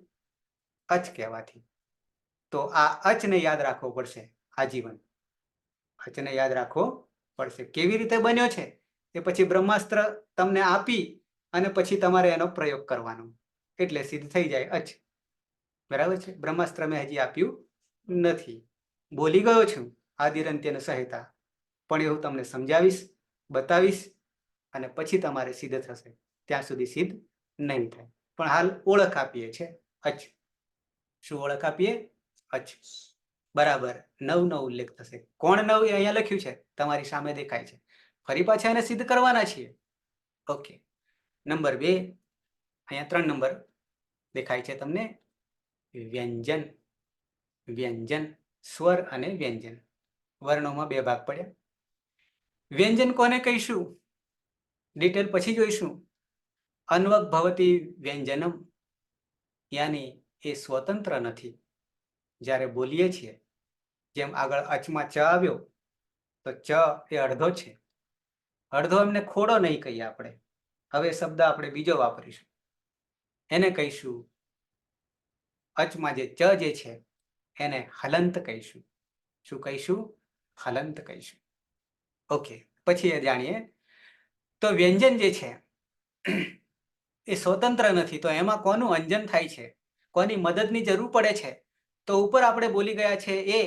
Speaker 1: અચ કહેવાથી. તો આ અચને યાદ રાખવો પડશે આજીવન. અચને યાદ રાખવો પડશે. કેવી રીતે બન્યો છે એ પછી બ્રહ્માસ્ત્ર તમને આપી અને પછી તમારે એનો પ્રયોગ કરવાનો, એટલે સિદ્ધ થઈ જાય અચ. બરાબર છે? બ્રહ્માસ્ત્ર મેં હજી આપ્યું નથી. બોલી ગયો છું આદિરંત્યન સહેતા, પણ એવું તમને સમજાવીશ, બતાવીશ અને પછી તમારે સિદ્ધ થશે. ત્યાં સુધી સિદ્ધ નહીં થાય. પણ હાલ ઓળખ આપીએ છે અચ. શું ઓળખ આપીએ? અચ. બરાબર 9 નો ઉલ્લેખ થશે. કોણ 9 એ અહીંયા લખ્યું છે, તમારી સામે દેખાય છે. ફરી પાછા એને સિદ્ધ કરવાના છીએ. ઓકે. નંબર 2, અહીંયા 3 નંબર દેખાય છે તમને. વ્યંજન. વ્યંજન, સ્વર અને વ્યંજન. વર્ણોમાં 2 ભાગ પડ્યા. વ્યંજન કોને કહીશું? ડિટેલ પછી જોઈશું. અન્વક ભવતી વ્યંજનમ, યાની એ સ્વતંત્ર નથી. જ્યારે બોલીએ છીએ, જેમ આગળ અચમાં ચ આવ્યો તો ચ એ અડધો છે. અડધો એમને ખોડો નહીં કહીએ આપણે. હવે શબ્દ આપણે બીજો વાપરીશું. એને કહીશું, અચમાં જે ચ જે છે એને હલંત કહીશું. શું કહીશું? હલંત કહીશું. ઓકે. પછી એ જાણીએ. તો વ્યંજન જે છે એ સ્વતંત્ર નથી. તો એમાં કોનું અંજન થાય છે, કોની મદદની જરૂર પડે છે? તો ઉપર આપણે બોલી ગયા છે એ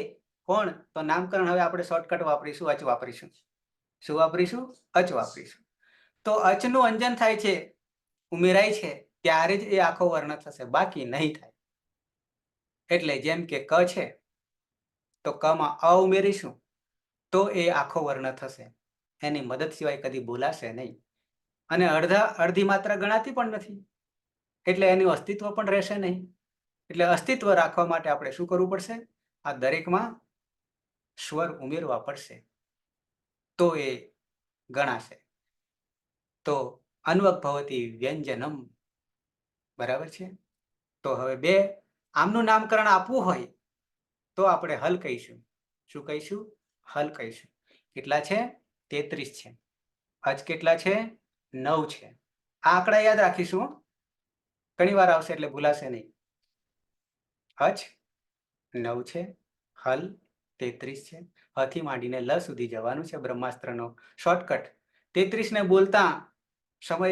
Speaker 1: કોણ? તો નામકરણ હવે આપણે શોર્ટકટ વાપરીશું, અચ વાપરીશું. શું વાપરીશું? અચ વાપરીશું. તો અચનું અંજન થાય છે, ઉમેરાય છે ત્યારે જ એ આખો વર્ણ થશે, બાકી નહીં થાય. એટલે જેમ કે ક છે તો કમાં અ ઉમેરીશું તો એ આખો વર્ણ થશે. એની મદદ સિવાય કદી બોલાશે નહીં. અને અડધી માત્રા ગણાતી પણ નથી, એટલે એનું અસ્તિત્વ પણ રહેશે નહીં. એટલે અસ્તિત્વ રાખવા માટે આપણે શું કરવું પડશે? આ દરેકમાં સ્વર ઉમેરવા પડશે, તો એ ગણાશે. તો અન્વક ભવતી વ્યંજનમ, બરાબર છે. તો હવે બે આમનું નામકરણ આપવું હોય તો આપણે હલ કહીશું. શું કહીશું? હલ કહીશું. કેટલા છે? 33 છે. અજ કેટલા છે? 9 છે. આ આંકડા યાદ રાખીશું, ઘણી વાર આવશે એટલે ભૂલાશે નહીં. અજ 9 છે, હલ 33 છે. હથી માંડીને લ સુધી જવાનું છે. બ્રહ્માસ્ત્રનો શોર્ટકટ. 33 ને બોલતા સમય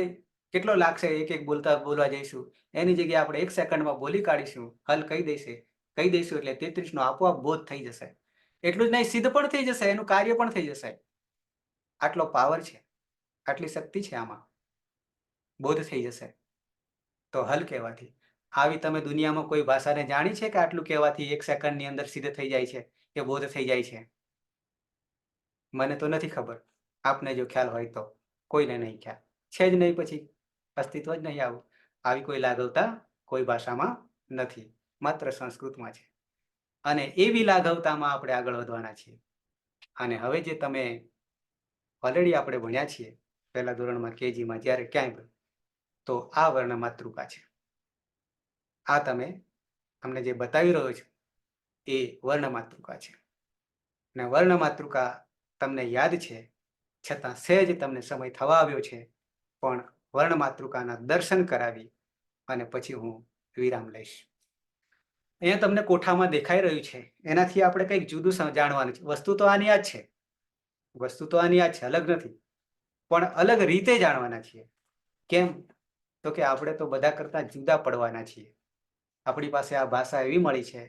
Speaker 1: કેટલો લાગશે? એક બોલવા જઈશું, એની જગ્યાએ આપણે 1 સેકન્ડમાં બોલી કાઢીશું, હલ કહી દઈશું એટલે 33 નો આપોઆપ બોધ થઈ જશે. એટલું જ નહીં, સિદ્ધ પણ થઈ જશે, એનું કાર્ય પણ થઈ જશે. આટલો પાવર છે, આટલી શક્તિ છે આમાં, બોધ થઈ જશે. તો હલ કહેવાથી આવી તમે દુનિયામાં કોઈ ભાષાને જાણી છે કે આટલું કહેવાથી 1 સેકન્ડની અંદર સિદ્ધ થઈ જાય છે કે બોધ થઈ જાય છે? મને તો નથી ખબર. આપને જો ખ્યાલ હોય તો. કોઈને નહીં ખ્યાલ છે જ નહીં, પછી અસ્તિત્વ જ નહીં. આવું આવી કોઈ લાઘવતા કોઈ ભાષામાં નથી, માત્ર સંસ્કૃતમાં છે. અને એવી લાઘવતામાં આપણે આગળ વધવાના છીએ. અને હવે જે તમે ઓલરેડી આપણે ભણ્યા છીએ પહેલા ધોરણમાં, કેજીમાં, જ્યારે ક્યાંય, તો આ વર્ણ માતૃકા છે. આ તમને જે બતાવી રહ્યો છું એ વર્ણ માતૃકા છે. અને વર્ણ માતૃકા તમને યાદ છે, છતાં સહેજ તમને સમય થવા આવ્યો છે. પણ વર્ણ માતૃકાના દર્શન કરાવી અને પછી હું વિરામ લઈશ. અહીંયા તમને કોઠામાં દેખાઈ રહ્યું છે, એનાથી આપણે કંઈક જુદું જાણવાનું છે. વસ્તુ તો આની આ જ છે, અલગ નથી, પણ અલગ રીતે જાણવાના છીએ. કેમ? તો કે આપણે તો બધા કરતા જુદા પડવાના છીએ. આપણી પાસે આ ભાષા એવી મળી છે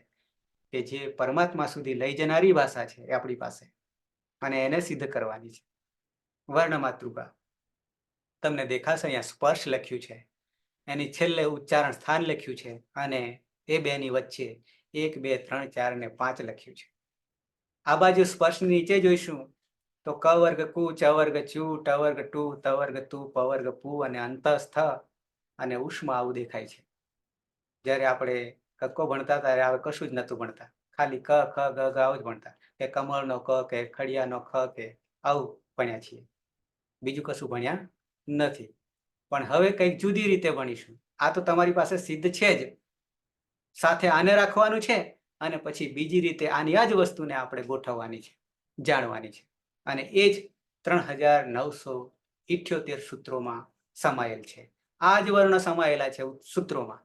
Speaker 1: કે જે પરમાત્મા સુધી લઈ જનારી ભાષા છે એ આપણી પાસે, અને એને સિદ્ધ કરવાની છે. વર્ણ માતૃકા તમને દેખાશે, અહીંયા સ્પર્શ લખ્યું છે, એની છેલ્લે ઉચ્ચારણ સ્થાન લખ્યું છે, અને એ બેની વચ્ચે 1 2 3 4 અને 5 લખ્યું છે. આ બાજુ સ્પર્શ નીચે જોઈશું તો ક વર્ગ કુ, ચ વર્ગ ચુ, ટ વર્ગ ટુ, ત વર્ગ તુ, પ વર્ગ પુ અને અંતસ્થ અને ઉષ્મા આવું દેખાય છે. જ્યારે આપણે કક્કો ભણતા ત્યારે હવે કશું જ નહોતું ભણતા, ખાલી ક ખ ગ ઘ આવું જ ભણતા, કે કમળનો ક કે ખડિયાનો ખ કે આવું ભણ્યા છીએ, બીજું કશું ભણ્યા નથી. પણ હવે કંઈક જુદી રીતે ભણીશું. આ તો તમારી પાસે સિદ્ધ છે જ, સાથે આને રાખવાનું છે, અને પછી બીજી રીતે આની આ જ વસ્તુને આપણે ગોઠવવાની છે, જાણવાની છે. અને એ જ 3978 સૂત્રોમાં સમાયેલ છે. આ જ વર્ણ સમાયેલા છે સૂત્રોમાં.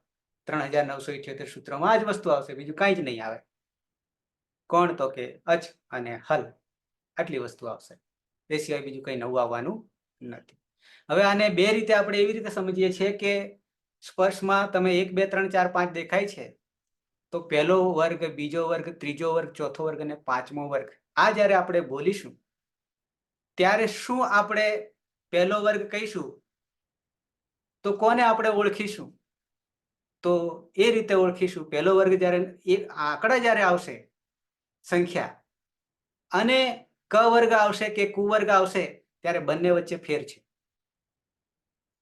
Speaker 1: 3978 સૂત્રોમાં આ જ વસ્તુ આવશે, બીજું કાંઈ જ નહીં આવે. કોણ? તો કે અચ અને હલ, આટલી વસ્તુ આવશે. એ સિવાય બીજું કંઈ નવું આવવાનું નથી. હવે આને બે રીતે આપણે એવી રીતે સમજીએ છીએ કે સ્પર્શમાં તમે 1 2 3 4 5 દેખાય છે, તો પહેલો વર્ગ, બીજો વર્ગ, ત્રીજો વર્ગ, ચોથો વર્ગ અને પાંચમો વર્ગ, આ જ્યારે આપણે બોલીશું ત્યારે શું આપણે પહેલો વર્ગ કહીશું તો કોને આપણે ઓળખીશું? તો એ રીતે ઓળખીશું, પહેલો વર્ગ જ્યારે આંકડા જ્યારે આવશે સંખ્યા, અને ક વર્ગ આવશે કે કુ વર્ગ આવશે, ત્યારે બંને વચ્ચે ફેર છે.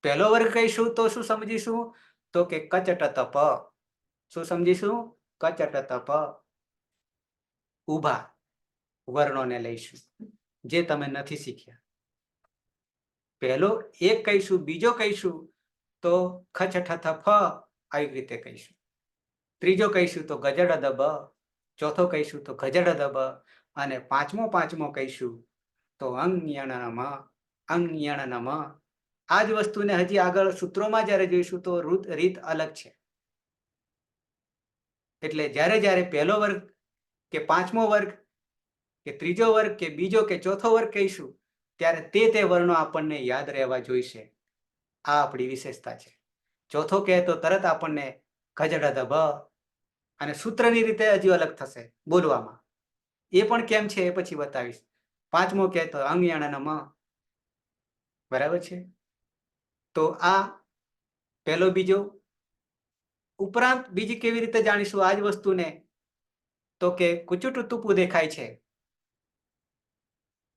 Speaker 1: પહેલો વર્ગ કહીશું તો શું સમજીશું? તો કે કચટ તપ. શું સમજીશું? કચટ તપ. ઊભા વર્ણોને લઈશું જે તમે નથી શીખ્યા. પહેલો એક કહીશું, બીજો કહીશું તો ખચઠ ફ આવી રીતે કહીશું. ત્રીજો કહીશું તો ગજડ દબ, ચોથો કહીશું તો ગજડ દબ, અને પાંચમો કહીશું તો અંગ્યણનમ. આ જ વસ્તુને હજી આગળ સૂત્રોમાં જ્યારે જોઈશું તો રીત અલગ છે. એટલે જ્યારે પહેલો વર્ગ કે પાંચમો વર્ગ કે ત્રીજો વર્ગ કે બીજો કે ચોથો વર્ગ કહીશું ત્યારે તે વર્ણો આપણને યાદ રહેવા જોઈશે. આ આપણી વિશેષતા છે. ચોથો કહે તો તરત આપણને ગજડ બ, અને સૂત્રની રીતે હજી અલગ થશે બોલવામાં, એ પણ કેમ છે એ પછી બતાવીશ. પાંચમો કહે તો અંગ્યણનમ, બરાબર છે. તો આ પહેલો બીજો ઉપરાંત બીજી કેવી રીતે જાણીશું આ જ વસ્તુને? તો કે કુચુટુતુપુ દેખાય છે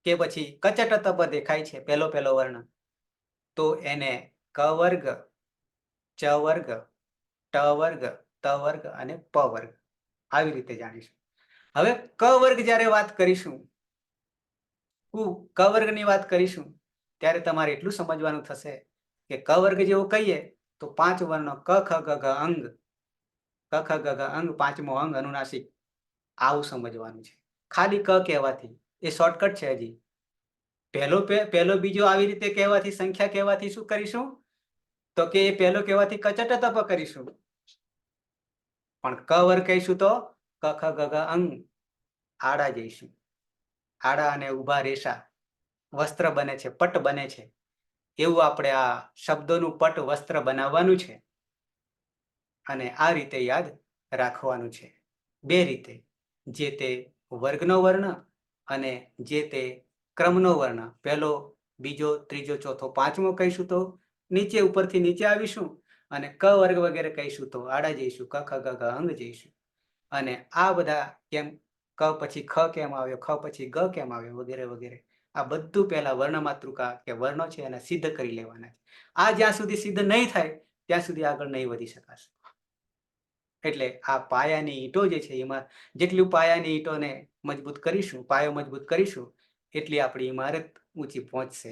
Speaker 1: કે પછી કચટતપ દેખાય છે પહેલો વર્ણ, તો એને ક વર્ગ, ચ વર્ગ, ટ વર્ગ, ત વર્ગ અને પ વર્ગ આવી રીતે જાણીશું. હવે ક વર્ગ જ્યારે વાત કરીશું, ક વર્ગની વાત કરીશું ત્યારે તમારે એટલું સમજવાનું થશે કે ક વર્ગ જેવું કહીએ તો 5 વર્ણો ક ખ ગ ઘ અંગ, ક ખ ગ ઘ અંગ, પાંચમો અંગ અનુનાસિક, આવું સમજવાનું છે. ખાલી ક કહેવાથી એ શોર્ટકટ છે. હજી પહેલો બીજો આવી રીતે કહેવાથી, સંખ્યા કહેવાથી શું કરીશું? તો કે એ પહેલો કહેવાથી કચટતપ કરીશું. પણ ક વર્ગ કહીશું તો ક ખ ગ ઘ અંગ આડા જઈશું. આડા અને ઊભા રેશા વસ્ત્ર બને છે, પટ બને છે, એવું આપણે આ શબ્દોનું પટ વસ્ત્ર બનાવવાનું છે અને આ રીતે યાદ રાખવાનું છે. બે રીતે, જે તે વર્ગનો વર્ણ અને જે તે ક્રમનો વર્ણ. પહેલો, બીજો, ત્રીજો, ચોથો, પાંચમો કહીશું તો નીચે ઉપરથી નીચે આવીશું અને ક વર્ગ વગેરે કહીશું તો આડા જઈશું, ક ખ ગ ઘ અંગ જઈશું. અને આ બધા કેમ, ક પછી ખ કેમ આવ્યો, ખ પછી ગ કેમ આવ્યો વગેરે વગેરે, આ બધું પહેલા વર્ણ માતૃકા કે વર્ણો છે એને સિદ્ધ કરી લેવાના છે. આ જ્યાં સુધી સિદ્ધ નહીં થાય ત્યાં સુધી આગળ નહીં વધી શકાશે. એટલે આ પાયાની ઈંટો જે છે એમાં જેટલું પાયાની ઈંટોને મજબૂત કરીશું, પાયો મજબૂત કરીશું, એટલી આપણી ઇમારત ઊંચી પહોંચશે.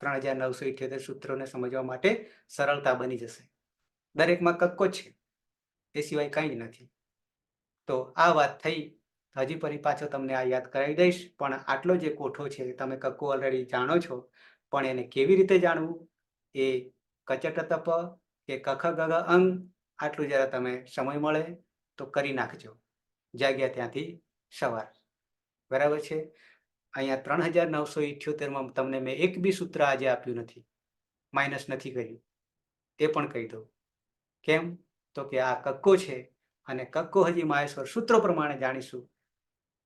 Speaker 1: 3978 સૂત્રોને સમજવા માટે સરળતા બની જશે. દરેકમાં કક્કો છે, એ સિવાય કંઈ જ નથી. તો આ વાત થઈ. હજી ફરી પાછો તમને આ યાદ કરાવી દઈશ, પણ આટલો જે કોઠો છે તમે કક્કો ઓલરેડી જાણો છો, પણ એને કેવી રીતે જાણવું એ કચટતપ કે કખ ગગ અંગ આટલું જરા તમે સમય મળે તો કરી નાખજો, જાગ્યા ત્યાંથી સવાર. બરાબર છે? અહીંયા 3978માં તમને મેં એક બી સૂત્ર આજે આપ્યું નથી, માઇનસ નથી કર્યું, એ પણ કહી દઉં. કેમ? તો કે આ કક્કો છે અને કક્કો હજી માહેશ્વર સૂત્રો પ્રમાણે જાણીશું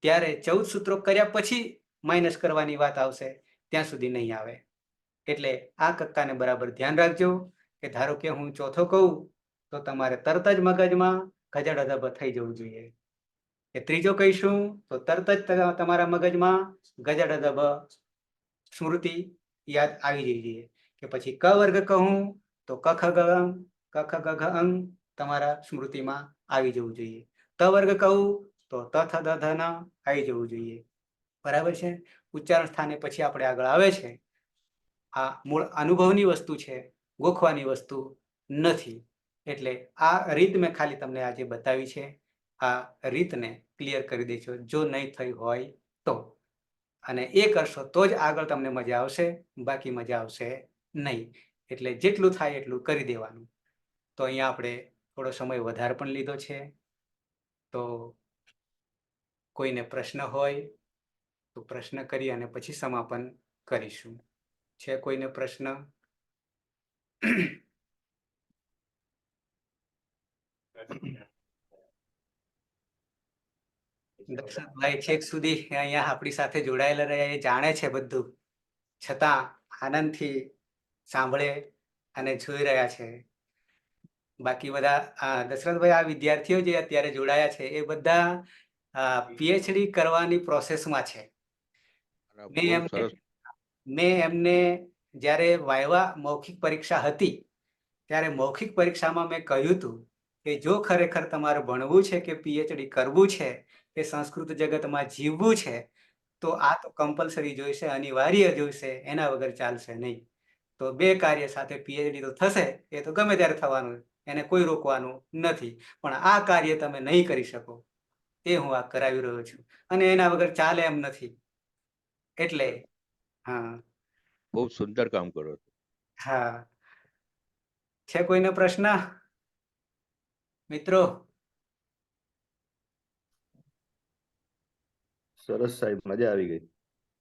Speaker 1: ત્યારે 14 સૂત્રો કર્યા પછી માઇનસ કરવાની વાત આવશે, ત્યાં સુધી નહીં આવે. એટલે આ કક્કાને બરાબર ધ્યાન રાખજો કે ધારો કે હું ચોથો કહું તો તમારે તરત જ મગજમાં ગજડધબ થઈ જવું જોઈએ. કે ત્રીજો કહીશું તો તરત જ તમારા મગજમાં ગજડધબ સ્મૃતિ યાદ આવી જવી જોઈએ. કે પછી ક વર્ગ કહું તો ક ખ ગ ઘ અંગ તમારા સ્મૃતિમાં આવી જવું જોઈએ. ત વર્ગ કહું તો ત થ દ ધ ન આવી જવું જોઈએ. બરાબર છે? ઉચ્ચારણ સ્થાને પછી આપણે આગળ આવે છે. આ મૂળ અનુભવની વસ્તુ છે, ગોખવાની વસ્તુ નથી. એટલે આ રીત મેં ખાલી તમને આજે બતાવી છે. આ રીતને ક્લિયર કરી દેજો જો નહીં થઈ હોય તો. અને એ કરશો તો જ આગળ તમને મજા આવશે, બાકી મજા આવશે નહીં. એટલે જેટલું થાય એટલું કરી દેવાનું. તો અહીંયા આપણે થોડો સમય વધારે પણ લીધો છે. તો કોઈને પ્રશ્ન હોય તો પ્રશ્ન કરી અને પછી સમાપન કરીશું. છે કોઈને પ્રશ્ન? દર્શનભાઈ છેક સુધી અહીંયા આપણી સાથે જોડાયેલા રહ્યા, એ જાણે છે બધું, છતાં આનંદથી સાંભળે અને જોઈ રહ્યા છે. બાકી બધા દશરથભાઈ, આ વિદ્યાર્થીઓ જે અત્યારે જોડાયા છે એ બધા પીએચડી કરવાની પ્રોસેસમાં છે. મેં એમને જ્યારે વાયવા મૌખિક પરીક્ષા હતી ત્યારે મૌખિક પરીક્ષામાં મેં કહ્યું હતું કે જો ખરેખર તમારે ભણવું છે કે પીએચડી કરવું છે કે સંસ્કૃત જગતમાં જીવવું છે તો આ તો કમ્પલસરી જોઈશે, અનિવાર્ય જોઈશે, એના વગર ચાલશે નહીં. તો બે કાર્ય સાથે પીએચડી તો થશે, એ તો ગમે ત્યારે થવાનું, એને કોઈ રોકવાનું નથી. પણ આ કાર્ય તમે નહીં કરી શકો એ હું આ કરાવી રહ્યો છું અને એના વગર ચાલે એમ નથી. એટલે હા,
Speaker 4: બહુ સુંદર કામ કરો છો.
Speaker 1: હા. છે કોઈને પ્રશ્ન મિત્રો?
Speaker 6: સરસ સાહેબ, મજા આવી ગઈ.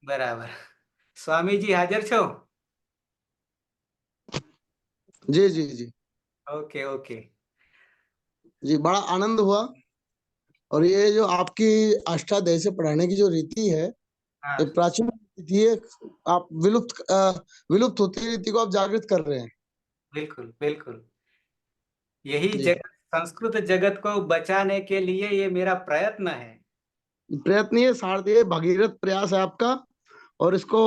Speaker 1: બરાબર. સ્વામીજી હાજર છો?
Speaker 5: जी जी जी
Speaker 1: ओके ओके.
Speaker 5: जी, बड़ा आनंद हुआ। और ये जो आपकी अष्टाध्यायी से पढ़ाने की जो रीति है,
Speaker 1: हाँ,
Speaker 5: ये प्राचीन रीति है। आप विलुप्त होती रीति को आप जागृत कर रहे हैं।
Speaker 1: बिल्कुल बिल्कुल. यही
Speaker 5: जी।
Speaker 1: जगत, संस्कृत जगत को बचाने के लिए ये मेरा प्रयत्न है।
Speaker 5: प्रयत्न ये सारथी है, भगीरथ प्रयास है आपका, और इसको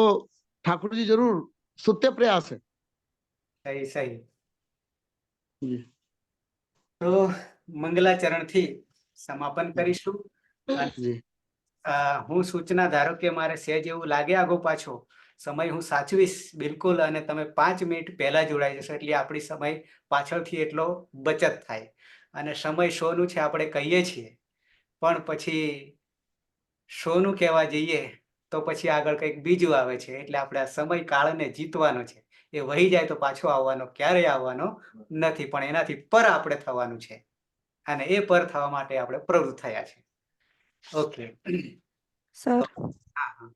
Speaker 5: ठाकुर जी जरूर स्तुत्य प्रयास है।
Speaker 1: सही सही।
Speaker 5: जी
Speaker 1: તો મંગલાચરણથી સમાપન કરીશું. અને
Speaker 5: जी
Speaker 1: હું સૂચના ધારો કે મારે સહેજ એવું લાગે આગો પાછો સમય હું સાચવીશ બિલકુલ, અને તમે 5 મિનિટ પહેલા જોડાઈ જશો એટલે આપણી સમય પાછળથી એટલો બચત થાય. અને સમય શોનું છે આપણે કહીએ છીએ, પણ પછી શોનું કહેવા જઈએ તો પછી આગળ કંઈક બીજું આવે છે. એટલે આપણે આ સમય કાળને જીતવાનો છે. એ વહી જાય તો પાછો આવવાનો ક્યારેય આવવાનો નથી, પણ એનાથી પર આપણે થવાનું છે, અને એ પર થવા માટે આપણે પ્રવૃત્ત થયા છે. ઓકે.
Speaker 7: સર
Speaker 1: હા હા.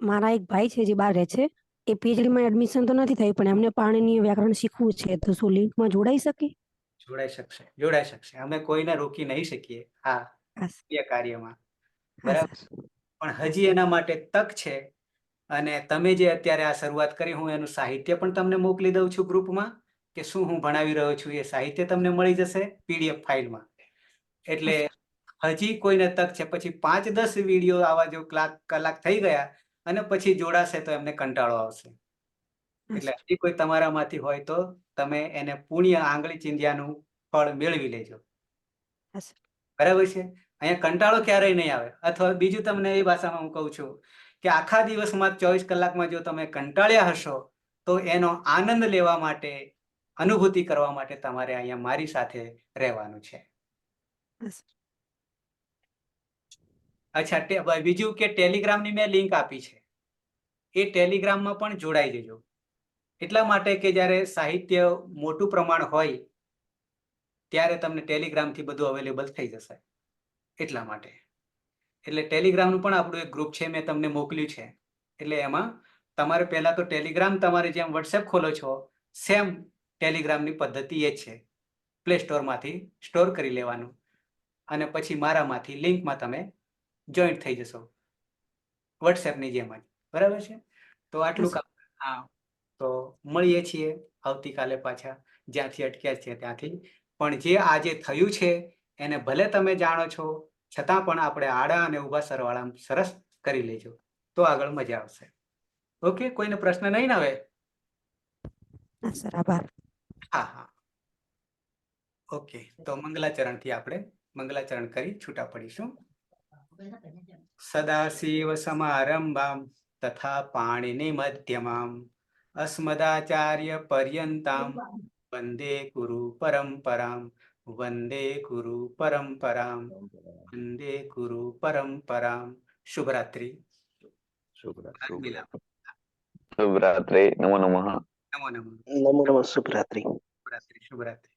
Speaker 7: મારા એક ભાઈ છે જે બહાર રહે છે, એ પીએચડીમાં એડમિશન તો નથી થઈ, પણ એમને પાણીની વ્યાકરણ શીખવું છે, તો શું લિંકમાં જોડાઈ શકે?
Speaker 1: જોડાઈ શકશે. અમે કોઈને રોકી નહીં શકીએ આ
Speaker 7: હા
Speaker 1: એ કાર્યમાં,
Speaker 7: હા
Speaker 1: બરાબર.
Speaker 7: સર.
Speaker 1: પણ હજી એના માટે તક છે. અને તમે જે અત્યારે આ શરૂઆત કરી, હું એનું સાહિત્ય પણ તમને મોકલી દઉં છું ગ્રુપમાં, કે શું હું ભણાવી રહ્યો છું એ સાહિત્ય તમને મળી જશે PDF ફાઇલમાં. એટલે હજી કોઈને તક છે. પછી 5-10 વિડીયો આવા જો કલાક થઈ ગયા અને પછી જોડાશે તો એમને કંટાળો આવશે. એટલે હજી કોઈ તમારામાંથી હોય તો તમે એને પુણ્ય આંગળી ચીંધ્યાનું ફળ મેળવી લેજો.
Speaker 7: હા સર.
Speaker 1: બરાબર છે. અહીંયા કંટાળો ક્યારેય નહીં આવે. અથવા બીજું તમને એ ભાષામાં હું કહું છું કે આખા દિવસમાં 24 કલાકમાં જો તમે કંટાળ્યા હશો તો એનો આનંદ લેવા માટે, અનુભૂતિ કરવા માટે તમારે અહીંયા મારી સાથે રહેવાનું છે.
Speaker 7: હા સર.
Speaker 1: અચ્છા, બીજું કે ટેલિગ્રામની મેં લિંક આપી છે, એ ટેલિગ્રામમાં પણ જોડાઈ જજો. એટલા માટે કે જ્યારે સાહિત્ય મોટું પ્રમાણ હોય ત્યારે તમને ટેલિગ્રામથી બધું અવેલેબલ થઈ જશે, એટલા માટે. એટલે ટેલિગ્રામનું પણ આપણું એક ગ્રુપ છે, મેં તમને મોકલ્યું છે. એટલે એમાં તમારે પહેલા તો ટેલિગ્રામ તમારે જેમ વોટ્સએપ ખોલો છો સેમ ટેલિગ્રામની પદ્ધતિ એ જ છે. પ્લે સ્ટોરમાંથી સ્ટોર કરી લેવાનું અને પછી મારામાંથી લિંકમાં તમે જોઈન્ટ થઈ જશો, વોટ્સએપની જેમ જ. બરાબર છે. તો આટલું કામ. હા, તો મળીએ છીએ આવતીકાલે પાછા, જ્યાંથી અટક્યા છે ત્યાંથી. પણ જે આજે થયું છે એને ભલે તમે જાણો છો, છતાં પણ આપણે આડા અને ઊભા સરવાળા સરસ કરી લેજો, તો આગળ મજા આવશે. ઓકે, કોઈને પ્રશ્ન નહીં ને હવે?
Speaker 7: હા સર, આભાર.
Speaker 1: હા હા. ઓકે, તો મંગલાચરણથી આપણે મંગલાચરણ કરી છૂટા પડીશું. સદાશિવ સમારંભામ તથા પાણીની મધ્યમામ અસ્મદાચાર્ય પર્યંતામ વંદે ગુરુ પરંપરામ. વંદે ગુરુ પરંપરામ. વંદે ગુરુ પરંપરામ. શુભરાત્રિ.
Speaker 6: શુભરાત્રી.
Speaker 3: શુભરાત્રે. નમો નમઃ.
Speaker 1: નમો નમઃ.
Speaker 5: नमो नमः, शुभ रात्रि।
Speaker 1: શુભરાત્રિ. શુભરાત્રિ.